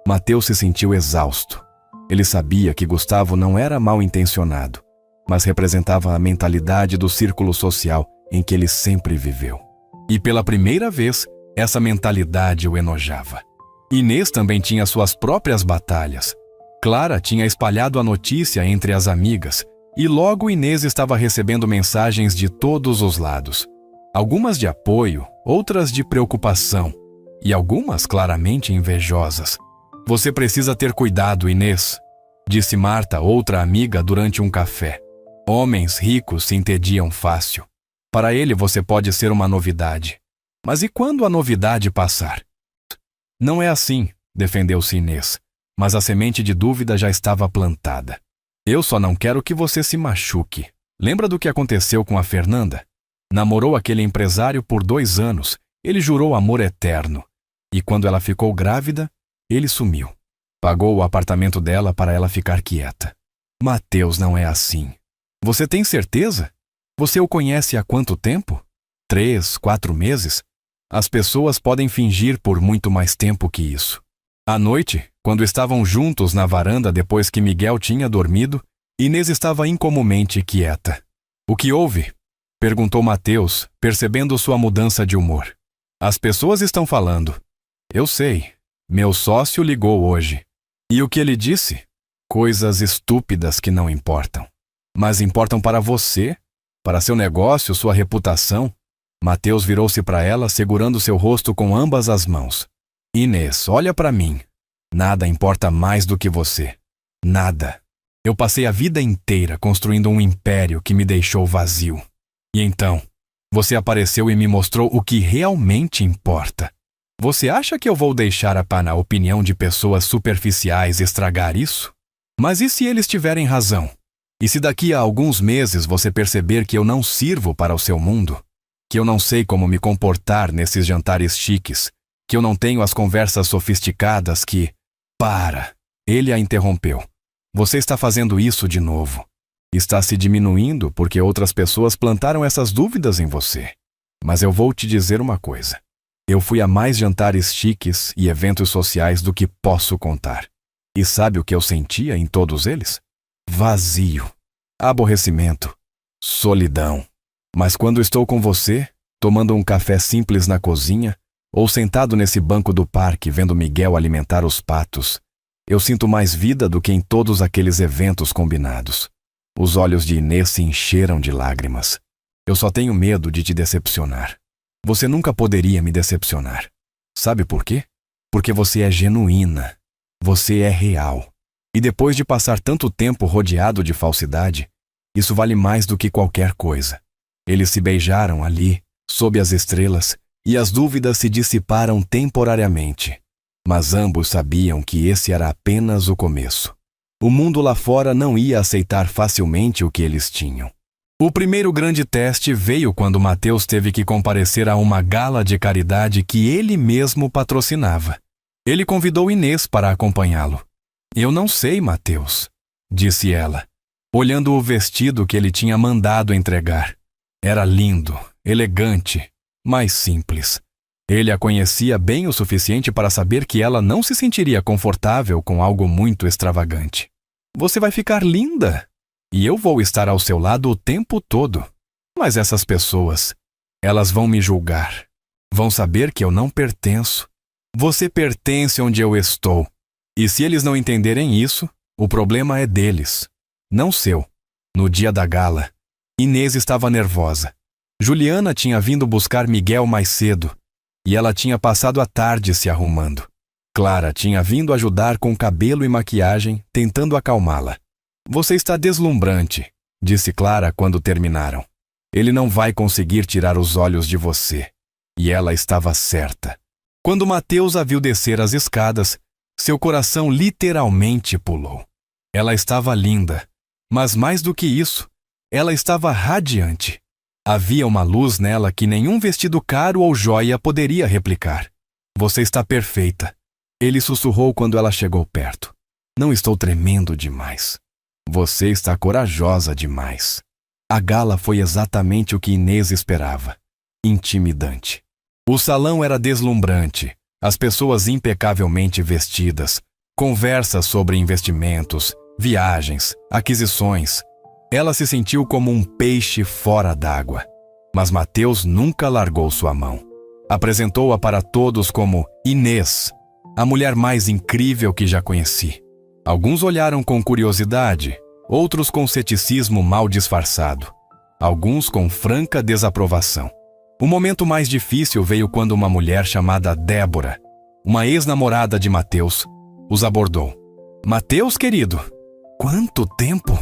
Mateus se sentiu exausto. Ele sabia que Gustavo não era mal intencionado, mas representava a mentalidade do círculo social em que ele sempre viveu. E pela primeira vez, essa mentalidade o enojava. Inês também tinha suas próprias batalhas. Clara tinha espalhado a notícia entre as amigas, e logo Inês estava recebendo mensagens de todos os lados. Algumas de apoio, outras de preocupação, e algumas claramente invejosas. Você precisa ter cuidado, Inês, disse Marta, outra amiga, durante um café. Homens ricos se entediam fácil. Para ele você pode ser uma novidade. Mas e quando a novidade passar? Não é assim, defendeu-se Inês, mas a semente de dúvida já estava plantada. Eu só não quero que você se machuque. Lembra do que aconteceu com a Fernanda? Namorou aquele empresário por 2 anos, ele jurou amor eterno. E quando ela ficou grávida, ele sumiu. Pagou o apartamento dela para ela ficar quieta. Mateus não é assim. Você tem certeza? Você o conhece há quanto tempo? 3, 4 meses? As pessoas podem fingir por muito mais tempo que isso. À noite, quando estavam juntos na varanda depois que Miguel tinha dormido, Inês estava incomumente quieta. O que houve? Perguntou Mateus, percebendo sua mudança de humor. As pessoas estão falando. Eu sei. Meu sócio ligou hoje. E o que ele disse? Coisas estúpidas que não importam. Mas importam para você, para seu negócio, sua reputação. Mateus virou-se para ela, segurando seu rosto com ambas as mãos. Inês, olha para mim. Nada importa mais do que você. Nada. Eu passei a vida inteira construindo um império que me deixou vazio. E então, você apareceu e me mostrou o que realmente importa. Você acha que eu vou deixar a opinião de pessoas superficiais estragar isso? Mas e se eles tiverem razão? E se daqui a alguns meses você perceber que eu não sirvo para o seu mundo? Que eu não sei como me comportar nesses jantares chiques? Que eu não tenho as conversas sofisticadas que... Para! Ele a interrompeu. Você está fazendo isso de novo. Está se diminuindo porque outras pessoas plantaram essas dúvidas em você. Mas eu vou te dizer uma coisa. Eu fui a mais jantares chiques e eventos sociais do que posso contar. E sabe o que eu sentia em todos eles? Vazio, aborrecimento, solidão. Mas quando estou com você, tomando um café simples na cozinha, ou sentado nesse banco do parque vendo Miguel alimentar os patos, eu sinto mais vida do que em todos aqueles eventos combinados. Os olhos de Inês se encheram de lágrimas. Eu só tenho medo de te decepcionar. Você nunca poderia me decepcionar. Sabe por quê? Porque você é genuína. Você é real. E depois de passar tanto tempo rodeado de falsidade, isso vale mais do que qualquer coisa. Eles se beijaram ali, sob as estrelas, e as dúvidas se dissiparam temporariamente. Mas ambos sabiam que esse era apenas o começo. O mundo lá fora não ia aceitar facilmente o que eles tinham. O primeiro grande teste veio quando Mateus teve que comparecer a uma gala de caridade que ele mesmo patrocinava. Ele convidou Inês para acompanhá-lo. Eu não sei, Mateus, disse ela, olhando o vestido que ele tinha mandado entregar. Era lindo, elegante, mas simples. Ele a conhecia bem o suficiente para saber que ela não se sentiria confortável com algo muito extravagante. Você vai ficar linda! E eu vou estar ao seu lado o tempo todo. Mas essas pessoas, Elas vão me julgar. Vão saber que eu não pertenço. Você pertence onde eu estou. E se eles não entenderem isso, o problema é deles, não seu. No dia da gala, Inês estava nervosa. Juliana tinha vindo buscar Miguel mais cedo e ela tinha passado a tarde se arrumando. Clara tinha vindo ajudar com cabelo e maquiagem, tentando acalmá-la. Você está deslumbrante, disse Clara quando terminaram. Ele não vai conseguir tirar os olhos de você. E ela estava certa. Quando Mateus a viu descer as escadas, seu coração literalmente pulou. Ela estava linda, mas mais do que isso, ela estava radiante. Havia uma luz nela que nenhum vestido caro ou joia poderia replicar. Você está perfeita. Ele sussurrou quando ela chegou perto. Não estou tremendo demais. Você está corajosa demais. A gala foi exatamente o que Inês esperava. Intimidante. O salão era deslumbrante, as pessoas impecavelmente vestidas, conversas sobre investimentos, viagens, aquisições. Ela se sentiu como um peixe fora d'água. Mas Mateus nunca largou sua mão. Apresentou-a para todos como Inês, a mulher mais incrível que já conheci. Alguns olharam com curiosidade, outros com ceticismo mal disfarçado, alguns com franca desaprovação. O momento mais difícil veio quando uma mulher chamada Débora, uma ex-namorada de Mateus, os abordou. Mateus, querido, quanto tempo?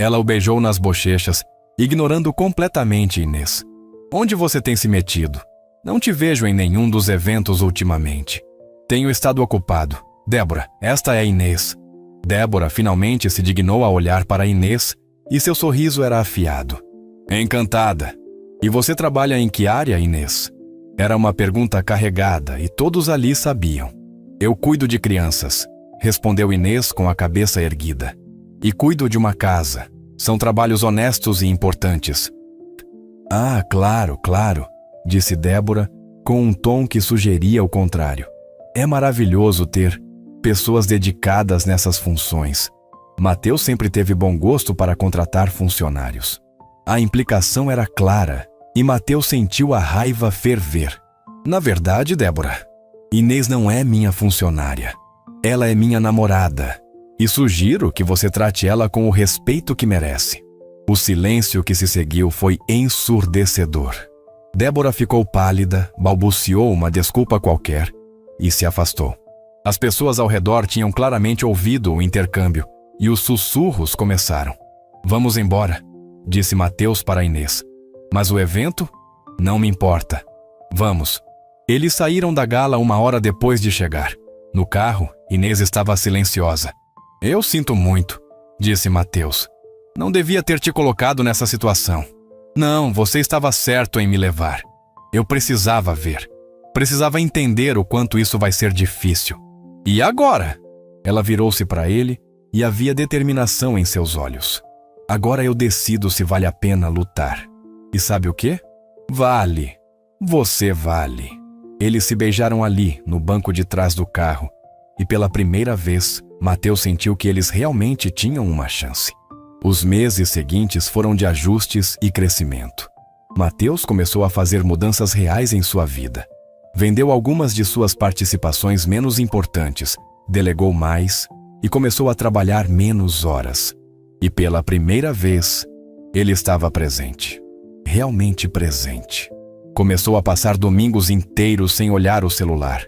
Ela o beijou nas bochechas, ignorando completamente Inês. Onde você tem se metido? Não te vejo em nenhum dos eventos ultimamente. Tenho estado ocupado. Débora, esta é Inês. Débora finalmente se dignou a olhar para Inês e seu sorriso era afiado. Encantada. E você trabalha em que área, Inês? Era uma pergunta carregada e todos ali sabiam. Eu cuido de crianças, respondeu Inês com a cabeça erguida. E cuido de uma casa. São trabalhos honestos e importantes. Ah, claro, claro, disse Débora com um tom que sugeria o contrário. É maravilhoso ter pessoas dedicadas nessas funções. Mateus sempre teve bom gosto para contratar funcionários. A implicação era clara e Mateus sentiu a raiva ferver. Na verdade, Débora, Inês não é minha funcionária. Ela é minha namorada e sugiro que você trate ela com o respeito que merece. O silêncio que se seguiu foi ensurdecedor. Débora ficou pálida, balbuciou uma desculpa qualquer e se afastou. As pessoas ao redor tinham claramente ouvido o intercâmbio e os sussurros começaram. Vamos embora, disse Mateus para Inês. Mas o evento? Não me importa. Vamos. Eles saíram da gala 1 hora depois de chegar. No carro, Inês estava silenciosa. Eu sinto muito, disse Mateus. Não devia ter te colocado nessa situação. Não, você estava certo em me levar. Eu precisava ver. Precisava entender o quanto isso vai ser difícil. E agora? Ela virou-se para ele e havia determinação em seus olhos. Agora eu decido se vale a pena lutar. E sabe o quê? Vale. Você vale. Eles se beijaram ali, no banco de trás do carro. E pela primeira vez, Mateus sentiu que eles realmente tinham uma chance. Os meses seguintes foram de ajustes e crescimento. Mateus começou a fazer mudanças reais em sua vida. Vendeu algumas de suas participações menos importantes, delegou mais e começou a trabalhar menos horas. E pela primeira vez, ele estava presente. Realmente presente. Começou a passar domingos inteiros sem olhar o celular.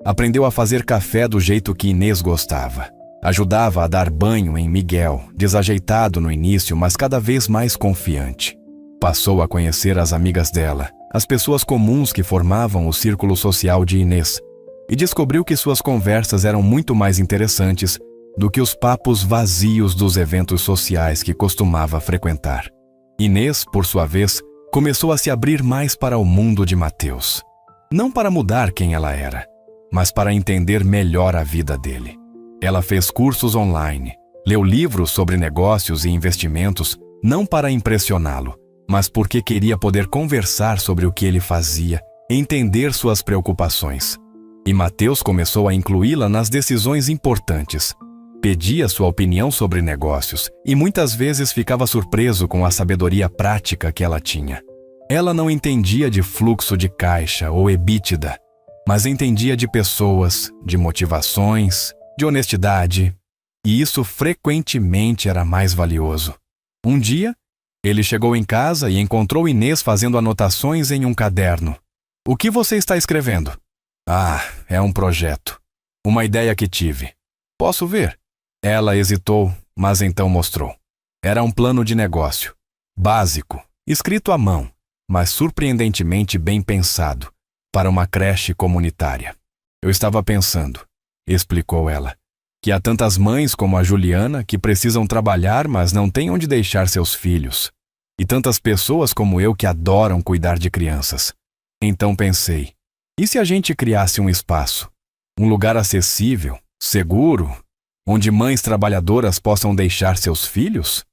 Aprendeu a fazer café do jeito que Inês gostava. Ajudava a dar banho em Miguel, desajeitado no início, mas cada vez mais confiante. Passou a conhecer as amigas dela, as pessoas comuns que formavam o círculo social de Inês, e descobriu que suas conversas eram muito mais interessantes do que os papos vazios dos eventos sociais que costumava frequentar. Inês, por sua vez, começou a se abrir mais para o mundo de Mateus. Não para mudar quem ela era, mas para entender melhor a vida dele. Ela fez cursos online, leu livros sobre negócios e investimentos, não para impressioná-lo, mas porque queria poder conversar sobre o que ele fazia, entender suas preocupações. E Mateus começou a incluí-la nas decisões importantes. Pedia sua opinião sobre negócios e muitas vezes ficava surpreso com a sabedoria prática que ela tinha. Ela não entendia de fluxo de caixa ou EBITDA, mas entendia de pessoas, de motivações, de honestidade, e isso frequentemente era mais valioso. Um dia, ele chegou em casa e encontrou Inês fazendo anotações em um caderno. "O que você está escrevendo?" "Ah, é um projeto. Uma ideia que tive." "Posso ver?" Ela hesitou, mas então mostrou. Era um plano de negócio, básico, escrito à mão, mas surpreendentemente bem pensado, para uma creche comunitária. "Eu estava pensando", explicou ela, "que há tantas mães como a Juliana que precisam trabalhar, mas não têm onde deixar seus filhos. E tantas pessoas como eu que adoram cuidar de crianças. Então pensei, e se a gente criasse um espaço? Um lugar acessível, seguro, onde mães trabalhadoras possam deixar seus filhos?"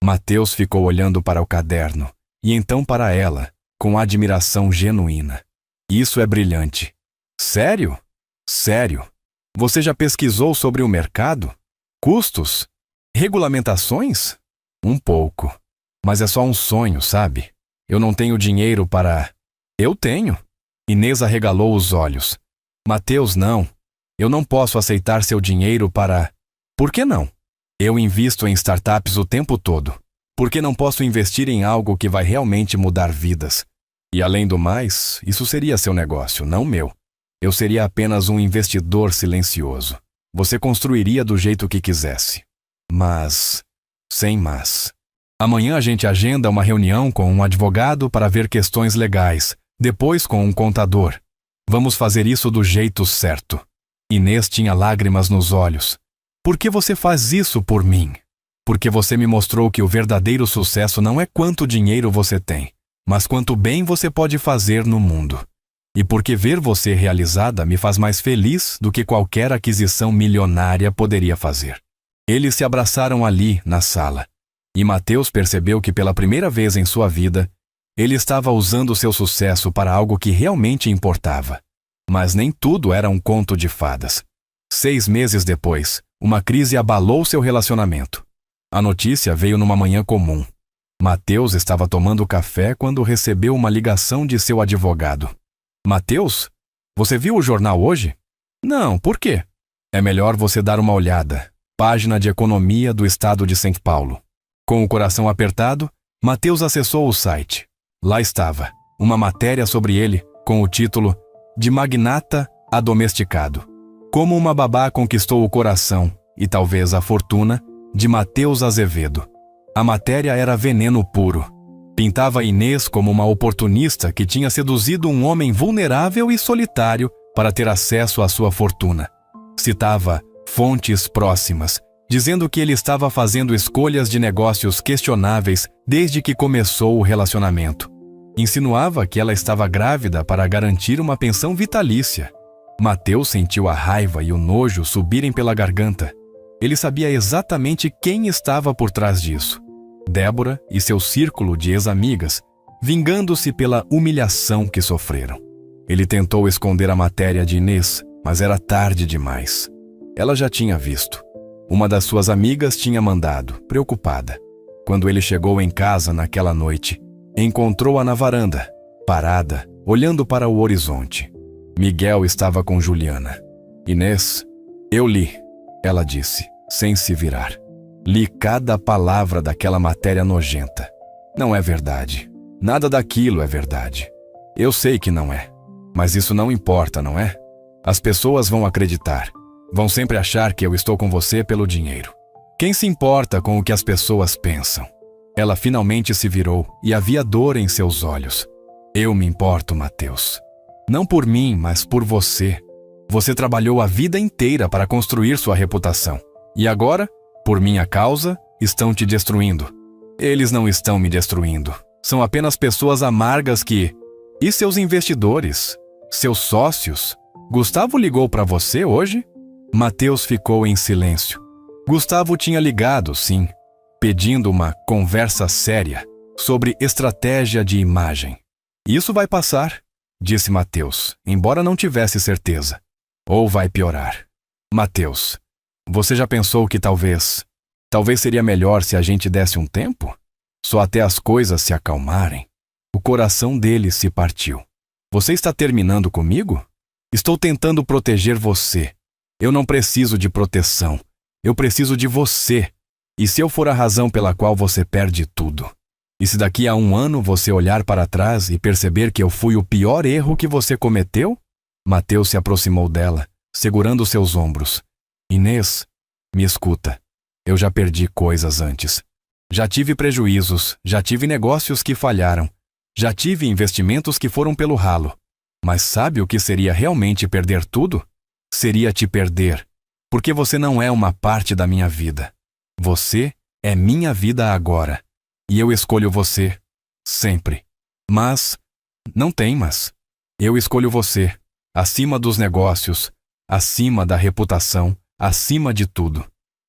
Mateus ficou olhando para o caderno, e então para ela, com admiração genuína. "Isso é brilhante." "Sério? Sério? Você já pesquisou sobre o mercado? Custos? Regulamentações?" "Um pouco. Mas é só um sonho, sabe? Eu não tenho dinheiro para..." "Eu tenho." Inês arregalou os olhos. "Mateus, não. Eu não posso aceitar seu dinheiro para..." "Por que não? Eu invisto em startups o tempo todo. Por que não posso investir em algo que vai realmente mudar vidas? E além do mais, isso seria seu negócio, não meu. Eu seria apenas um investidor silencioso. Você construiria do jeito que quisesse." "Mas..." "Sem mas. Amanhã a gente agenda uma reunião com um advogado para ver questões legais, depois com um contador. Vamos fazer isso do jeito certo." Inês tinha lágrimas nos olhos. "Por que você faz isso por mim? Porque você me mostrou que o verdadeiro sucesso não é quanto dinheiro você tem, mas quanto bem você pode fazer no mundo. E porque ver você realizada me faz mais feliz do que qualquer aquisição milionária poderia fazer." Eles se abraçaram ali, na sala, e Mateus percebeu que pela primeira vez em sua vida, ele estava usando seu sucesso para algo que realmente importava. Mas nem tudo era um conto de fadas. 6 meses depois, uma crise abalou seu relacionamento. A notícia veio numa manhã comum. Mateus estava tomando café quando recebeu uma ligação de seu advogado. "Mateus, você viu o jornal hoje?" "Não, por quê?" "É melhor você dar uma olhada. Página de economia do estado de São Paulo." Com o coração apertado, Mateus acessou o site. Lá estava, uma matéria sobre ele, com o título "De magnata a domesticado. Como uma babá conquistou o coração, e talvez a fortuna, de Mateus Azevedo." A matéria era veneno puro. Pintava Inês como uma oportunista que tinha seduzido um homem vulnerável e solitário para ter acesso à sua fortuna. Citava fontes próximas, dizendo que ele estava fazendo escolhas de negócios questionáveis desde que começou o relacionamento. Insinuava que ela estava grávida para garantir uma pensão vitalícia. Mateus sentiu a raiva e o nojo subirem pela garganta. Ele sabia exatamente quem estava por trás disso. Débora e seu círculo de ex-amigas, vingando-se pela humilhação que sofreram. Ele tentou esconder a matéria de Inês, mas era tarde demais. Ela já tinha visto. Uma das suas amigas tinha mandado, preocupada. Quando ele chegou em casa naquela noite, encontrou-a na varanda, parada, olhando para o horizonte. Miguel estava com Juliana. "Inês, eu li", ela disse, sem se virar. "Li cada palavra daquela matéria nojenta. Não é verdade. Nada daquilo é verdade. Eu sei que não é. Mas isso não importa, não é? As pessoas vão acreditar. Vão sempre achar que eu estou com você pelo dinheiro. Quem se importa com o que as pessoas pensam?" Ela finalmente se virou e havia dor em seus olhos. "Eu me importo, Mateus. Não por mim, mas por você. Você trabalhou a vida inteira para construir sua reputação. E agora, por minha causa, estão te destruindo." "Eles não estão me destruindo. São apenas pessoas amargas que... E seus investidores? Seus sócios? Gustavo ligou para você hoje?" Mateus ficou em silêncio. Gustavo tinha ligado, sim, pedindo uma conversa séria sobre estratégia de imagem. "Isso vai passar", disse Mateus, embora não tivesse certeza. "Ou vai piorar." "Mateus, você já pensou que talvez seria melhor se a gente desse um tempo? Só até as coisas se acalmarem?" O coração dele se partiu. Você está terminando comigo? Estou tentando proteger você. Eu não preciso de proteção. Eu preciso de você. E se eu for a razão pela qual você perde tudo? E se daqui a 1 ano você olhar para trás e perceber que eu fui o pior erro que você cometeu? Mateus se aproximou dela, segurando seus ombros. Inês, me escuta. Eu já perdi coisas antes. Já tive prejuízos, já tive negócios que falharam, já tive investimentos que foram pelo ralo. Mas sabe o que seria realmente perder tudo? Seria te perder, porque você não é uma parte da minha vida. Você é minha vida agora. E eu escolho você, sempre. Mas, não tem mas. Eu escolho você, acima dos negócios, acima da reputação, acima de tudo.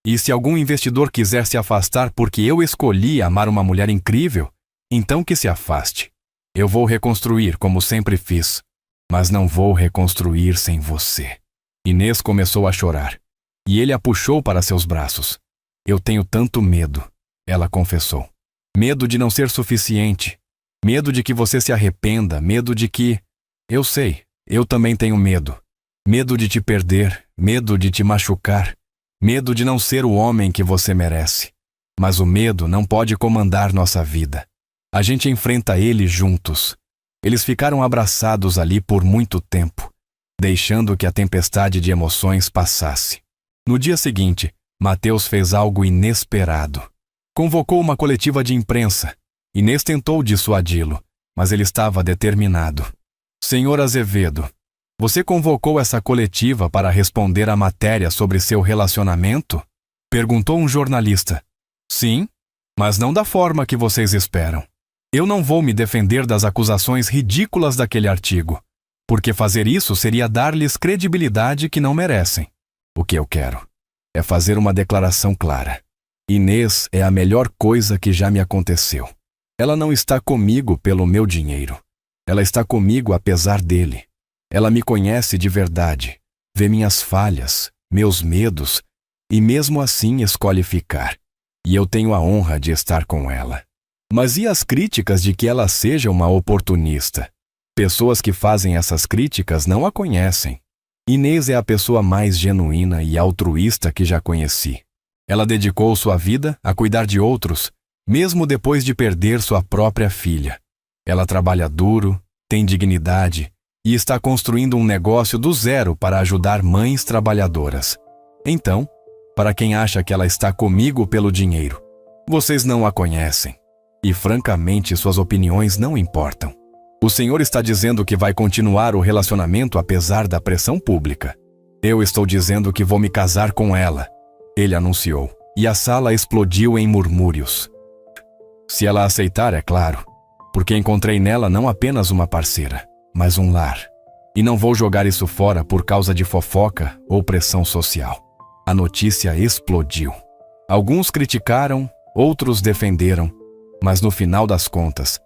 E se algum investidor quiser se afastar porque eu escolhi amar uma mulher incrível, então que se afaste. Eu vou reconstruir como sempre fiz, mas não vou reconstruir sem você. Inês começou a chorar, e ele a puxou para seus braços. Eu tenho tanto medo, ela confessou. Medo de não ser suficiente. Medo de que você se arrependa. Medo de que... Eu sei, eu também tenho medo. Medo de te perder. Medo de te machucar. Medo de não ser o homem que você merece. Mas o medo não pode comandar nossa vida. A gente enfrenta ele juntos. Eles ficaram abraçados ali por muito tempo, deixando que a tempestade de emoções passasse. No dia seguinte, Mateus fez algo inesperado. Convocou uma coletiva de imprensa. Inês tentou dissuadi-lo, mas ele estava determinado. Senhor Azevedo, você convocou essa coletiva para responder à matéria sobre seu relacionamento? Perguntou um jornalista. Sim, mas não da forma que vocês esperam. Eu não vou me defender das acusações ridículas daquele artigo, porque fazer isso seria dar-lhes credibilidade que não merecem. O que eu quero é fazer uma declaração clara. Inês é a melhor coisa que já me aconteceu. Ela não está comigo pelo meu dinheiro. Ela está comigo apesar dele. Ela me conhece de verdade, vê minhas falhas, meus medos, e mesmo assim escolhe ficar. E eu tenho a honra de estar com ela. Mas e as críticas de que ela seja uma oportunista? Pessoas que fazem essas críticas não a conhecem. Inês é a pessoa mais genuína e altruísta que já conheci. Ela dedicou sua vida a cuidar de outros, mesmo depois de perder sua própria filha. Ela trabalha duro, tem dignidade e está construindo um negócio do zero para ajudar mães trabalhadoras. Então, para quem acha que ela está comigo pelo dinheiro, vocês não a conhecem. E francamente, suas opiniões não importam. O senhor está dizendo que vai continuar o relacionamento apesar da pressão pública. Eu estou dizendo que vou me casar com ela. Ele anunciou, e a sala explodiu em murmúrios. Se ela aceitar, é claro, porque encontrei nela não apenas uma parceira, mas um lar. E não vou jogar isso fora por causa de fofoca ou pressão social. A notícia explodiu. Alguns criticaram, outros defenderam, mas no final das contas,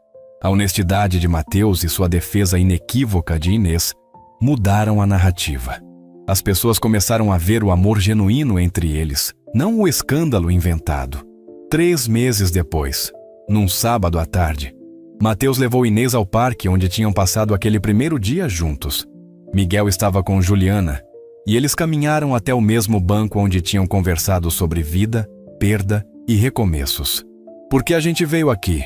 a honestidade de Mateus e sua defesa inequívoca de Inês mudaram a narrativa. As pessoas começaram a ver o amor genuíno entre eles, não o escândalo inventado. 3 meses depois, num sábado à tarde, Mateus levou Inês ao parque onde tinham passado aquele primeiro dia juntos. Miguel estava com Juliana, e eles caminharam até o mesmo banco onde tinham conversado sobre vida, perda e recomeços. Por que a gente veio aqui?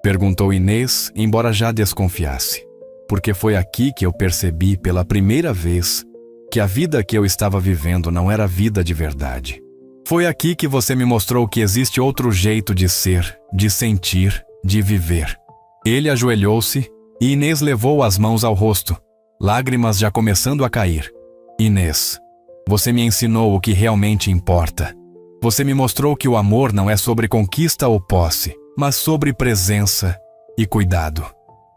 Perguntou Inês, embora já desconfiasse. Porque foi aqui que eu percebi pela primeira vez que a vida que eu estava vivendo não era vida de verdade. Foi aqui que você me mostrou que existe outro jeito de ser, de sentir, de viver. Ele ajoelhou-se e Inês levou as mãos ao rosto, lágrimas já começando a cair. Inês, você me ensinou o que realmente importa. Você me mostrou que o amor não é sobre conquista ou posse, mas sobre presença e cuidado.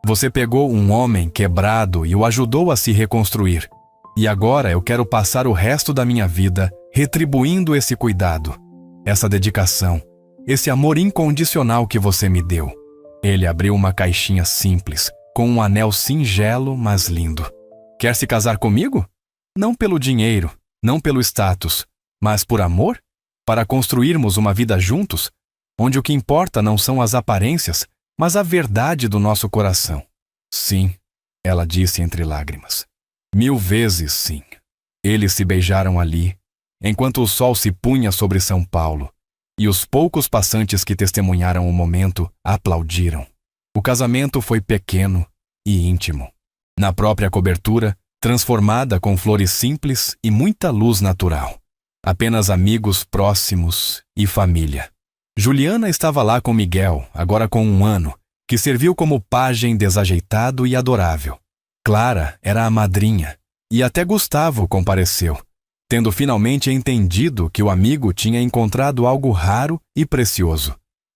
Você pegou um homem quebrado e o ajudou a se reconstruir. E agora eu quero passar o resto da minha vida retribuindo esse cuidado, essa dedicação, esse amor incondicional que você me deu. Ele abriu uma caixinha simples, com um anel singelo, mas lindo. Quer se casar comigo? Não pelo dinheiro, não pelo status, mas por amor? Para construirmos uma vida juntos, onde o que importa não são as aparências, mas a verdade do nosso coração. Sim, ela disse entre lágrimas. 1000 vezes sim. Eles se beijaram ali, enquanto o sol se punha sobre São Paulo, e os poucos passantes que testemunharam o momento aplaudiram. O casamento foi pequeno e íntimo. Na própria cobertura, transformada com flores simples e muita luz natural. Apenas amigos próximos e família. Juliana estava lá com Miguel, agora com 1 ano, que serviu como pajem desajeitado e adorável. Clara era a madrinha, e até Gustavo compareceu, tendo finalmente entendido que o amigo tinha encontrado algo raro e precioso.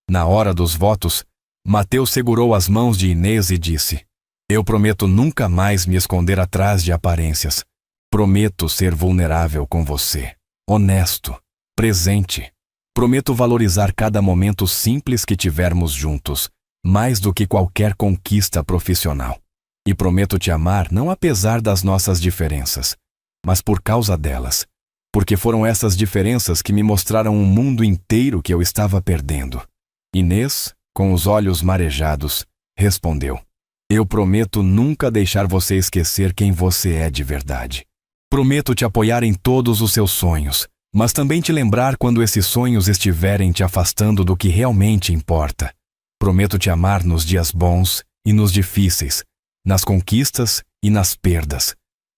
Na hora dos votos, Mateus segurou as mãos de Inês e disse: Eu prometo nunca mais me esconder atrás de aparências. Prometo ser vulnerável com você, honesto, presente. Prometo valorizar cada momento simples que tivermos juntos, mais do que qualquer conquista profissional. E prometo te amar não apesar das nossas diferenças, mas por causa delas, porque foram essas diferenças que me mostraram um mundo inteiro que eu estava perdendo. Inês, com os olhos marejados, respondeu: Eu prometo nunca deixar você esquecer quem você é de verdade. Prometo te apoiar em todos os seus sonhos, mas também te lembrar quando esses sonhos estiverem te afastando do que realmente importa. Prometo te amar nos dias bons e nos difíceis, nas conquistas e nas perdas.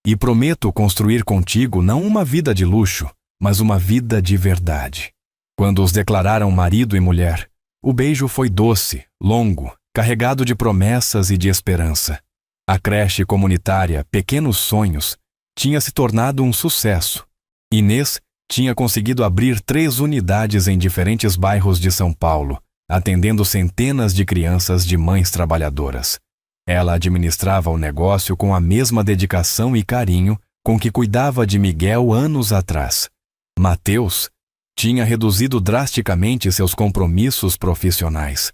E prometo construir contigo não uma vida de luxo, mas uma vida de verdade. Quando os declararam marido e mulher, o beijo foi doce, longo, carregado de promessas e de esperança. A creche comunitária Pequenos Sonhos tinha se tornado um sucesso. Inês tinha conseguido abrir 3 unidades em diferentes bairros de São Paulo, atendendo centenas de crianças de mães trabalhadoras. Ela administrava o negócio com a mesma dedicação e carinho com que cuidava de Miguel anos atrás. Mateus tinha reduzido drasticamente seus compromissos profissionais.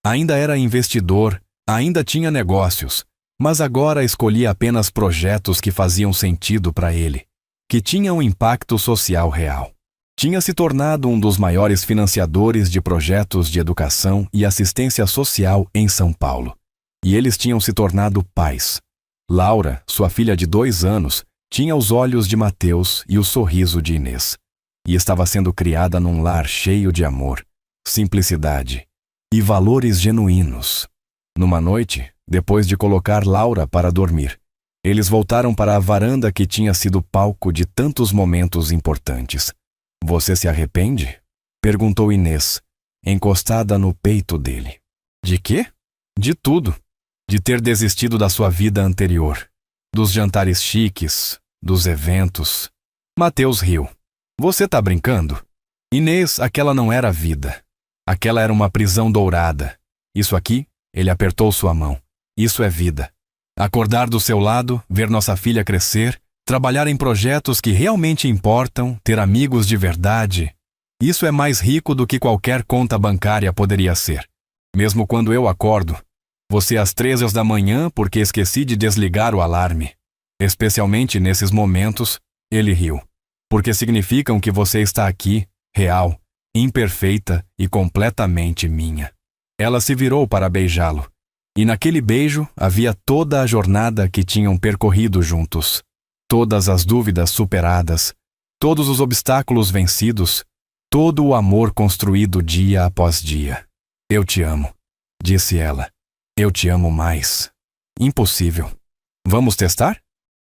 Ainda era investidor, ainda tinha negócios, mas agora escolhia apenas projetos que faziam sentido para ele, que tinham um impacto social real. Tinha se tornado um dos maiores financiadores de projetos de educação e assistência social em São Paulo. E eles tinham se tornado pais. Laura, sua filha de 2 anos, tinha os olhos de Mateus e o sorriso de Inês. E estava sendo criada num lar cheio de amor, simplicidade e valores genuínos. Numa noite, depois de colocar Laura para dormir, eles voltaram para a varanda que tinha sido palco de tantos momentos importantes. Você se arrepende? Perguntou Inês, encostada no peito dele. De quê? De tudo. De ter desistido da sua vida anterior, dos jantares chiques, dos eventos. Mateus riu. Você tá brincando? Inês, aquela não era vida. Aquela era uma prisão dourada. Isso aqui, ele apertou sua mão. Isso é vida. Acordar do seu lado, ver nossa filha crescer, trabalhar em projetos que realmente importam, ter amigos de verdade. Isso é mais rico do que qualquer conta bancária poderia ser. Mesmo quando eu acordo, você às 3 da manhã porque esqueci de desligar o alarme. Especialmente nesses momentos, ele riu. Porque significam que você está aqui, real, imperfeita e completamente minha. Ela se virou para beijá-lo. E naquele beijo havia toda a jornada que tinham percorrido juntos. Todas as dúvidas superadas, todos os obstáculos vencidos, todo o amor construído dia após dia. Eu te amo, disse ela. Eu te amo mais. Impossível. Vamos testar?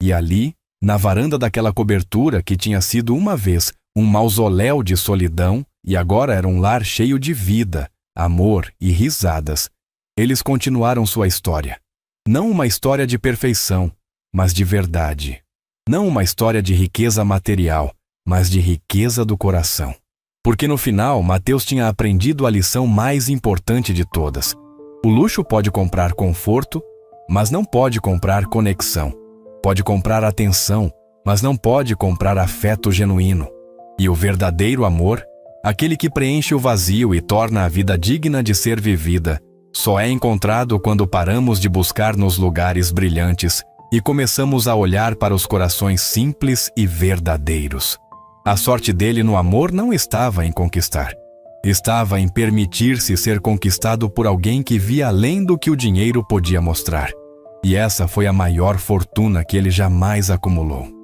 E ali, na varanda daquela cobertura que tinha sido uma vez um mausoléu de solidão e agora era um lar cheio de vida, amor e risadas, eles continuaram sua história. Não uma história de perfeição, mas de verdade. Não uma história de riqueza material, mas de riqueza do coração. Porque no final, Mateus tinha aprendido a lição mais importante de todas. O luxo pode comprar conforto, mas não pode comprar conexão. Pode comprar atenção, mas não pode comprar afeto genuíno. E o verdadeiro amor, aquele que preenche o vazio e torna a vida digna de ser vivida, só é encontrado quando paramos de buscar nos lugares brilhantes e começamos a olhar para os corações simples e verdadeiros. A sorte dele no amor não estava em conquistar. Estava em permitir-se ser conquistado por alguém que via além do que o dinheiro podia mostrar. E essa foi a maior fortuna que ele jamais acumulou.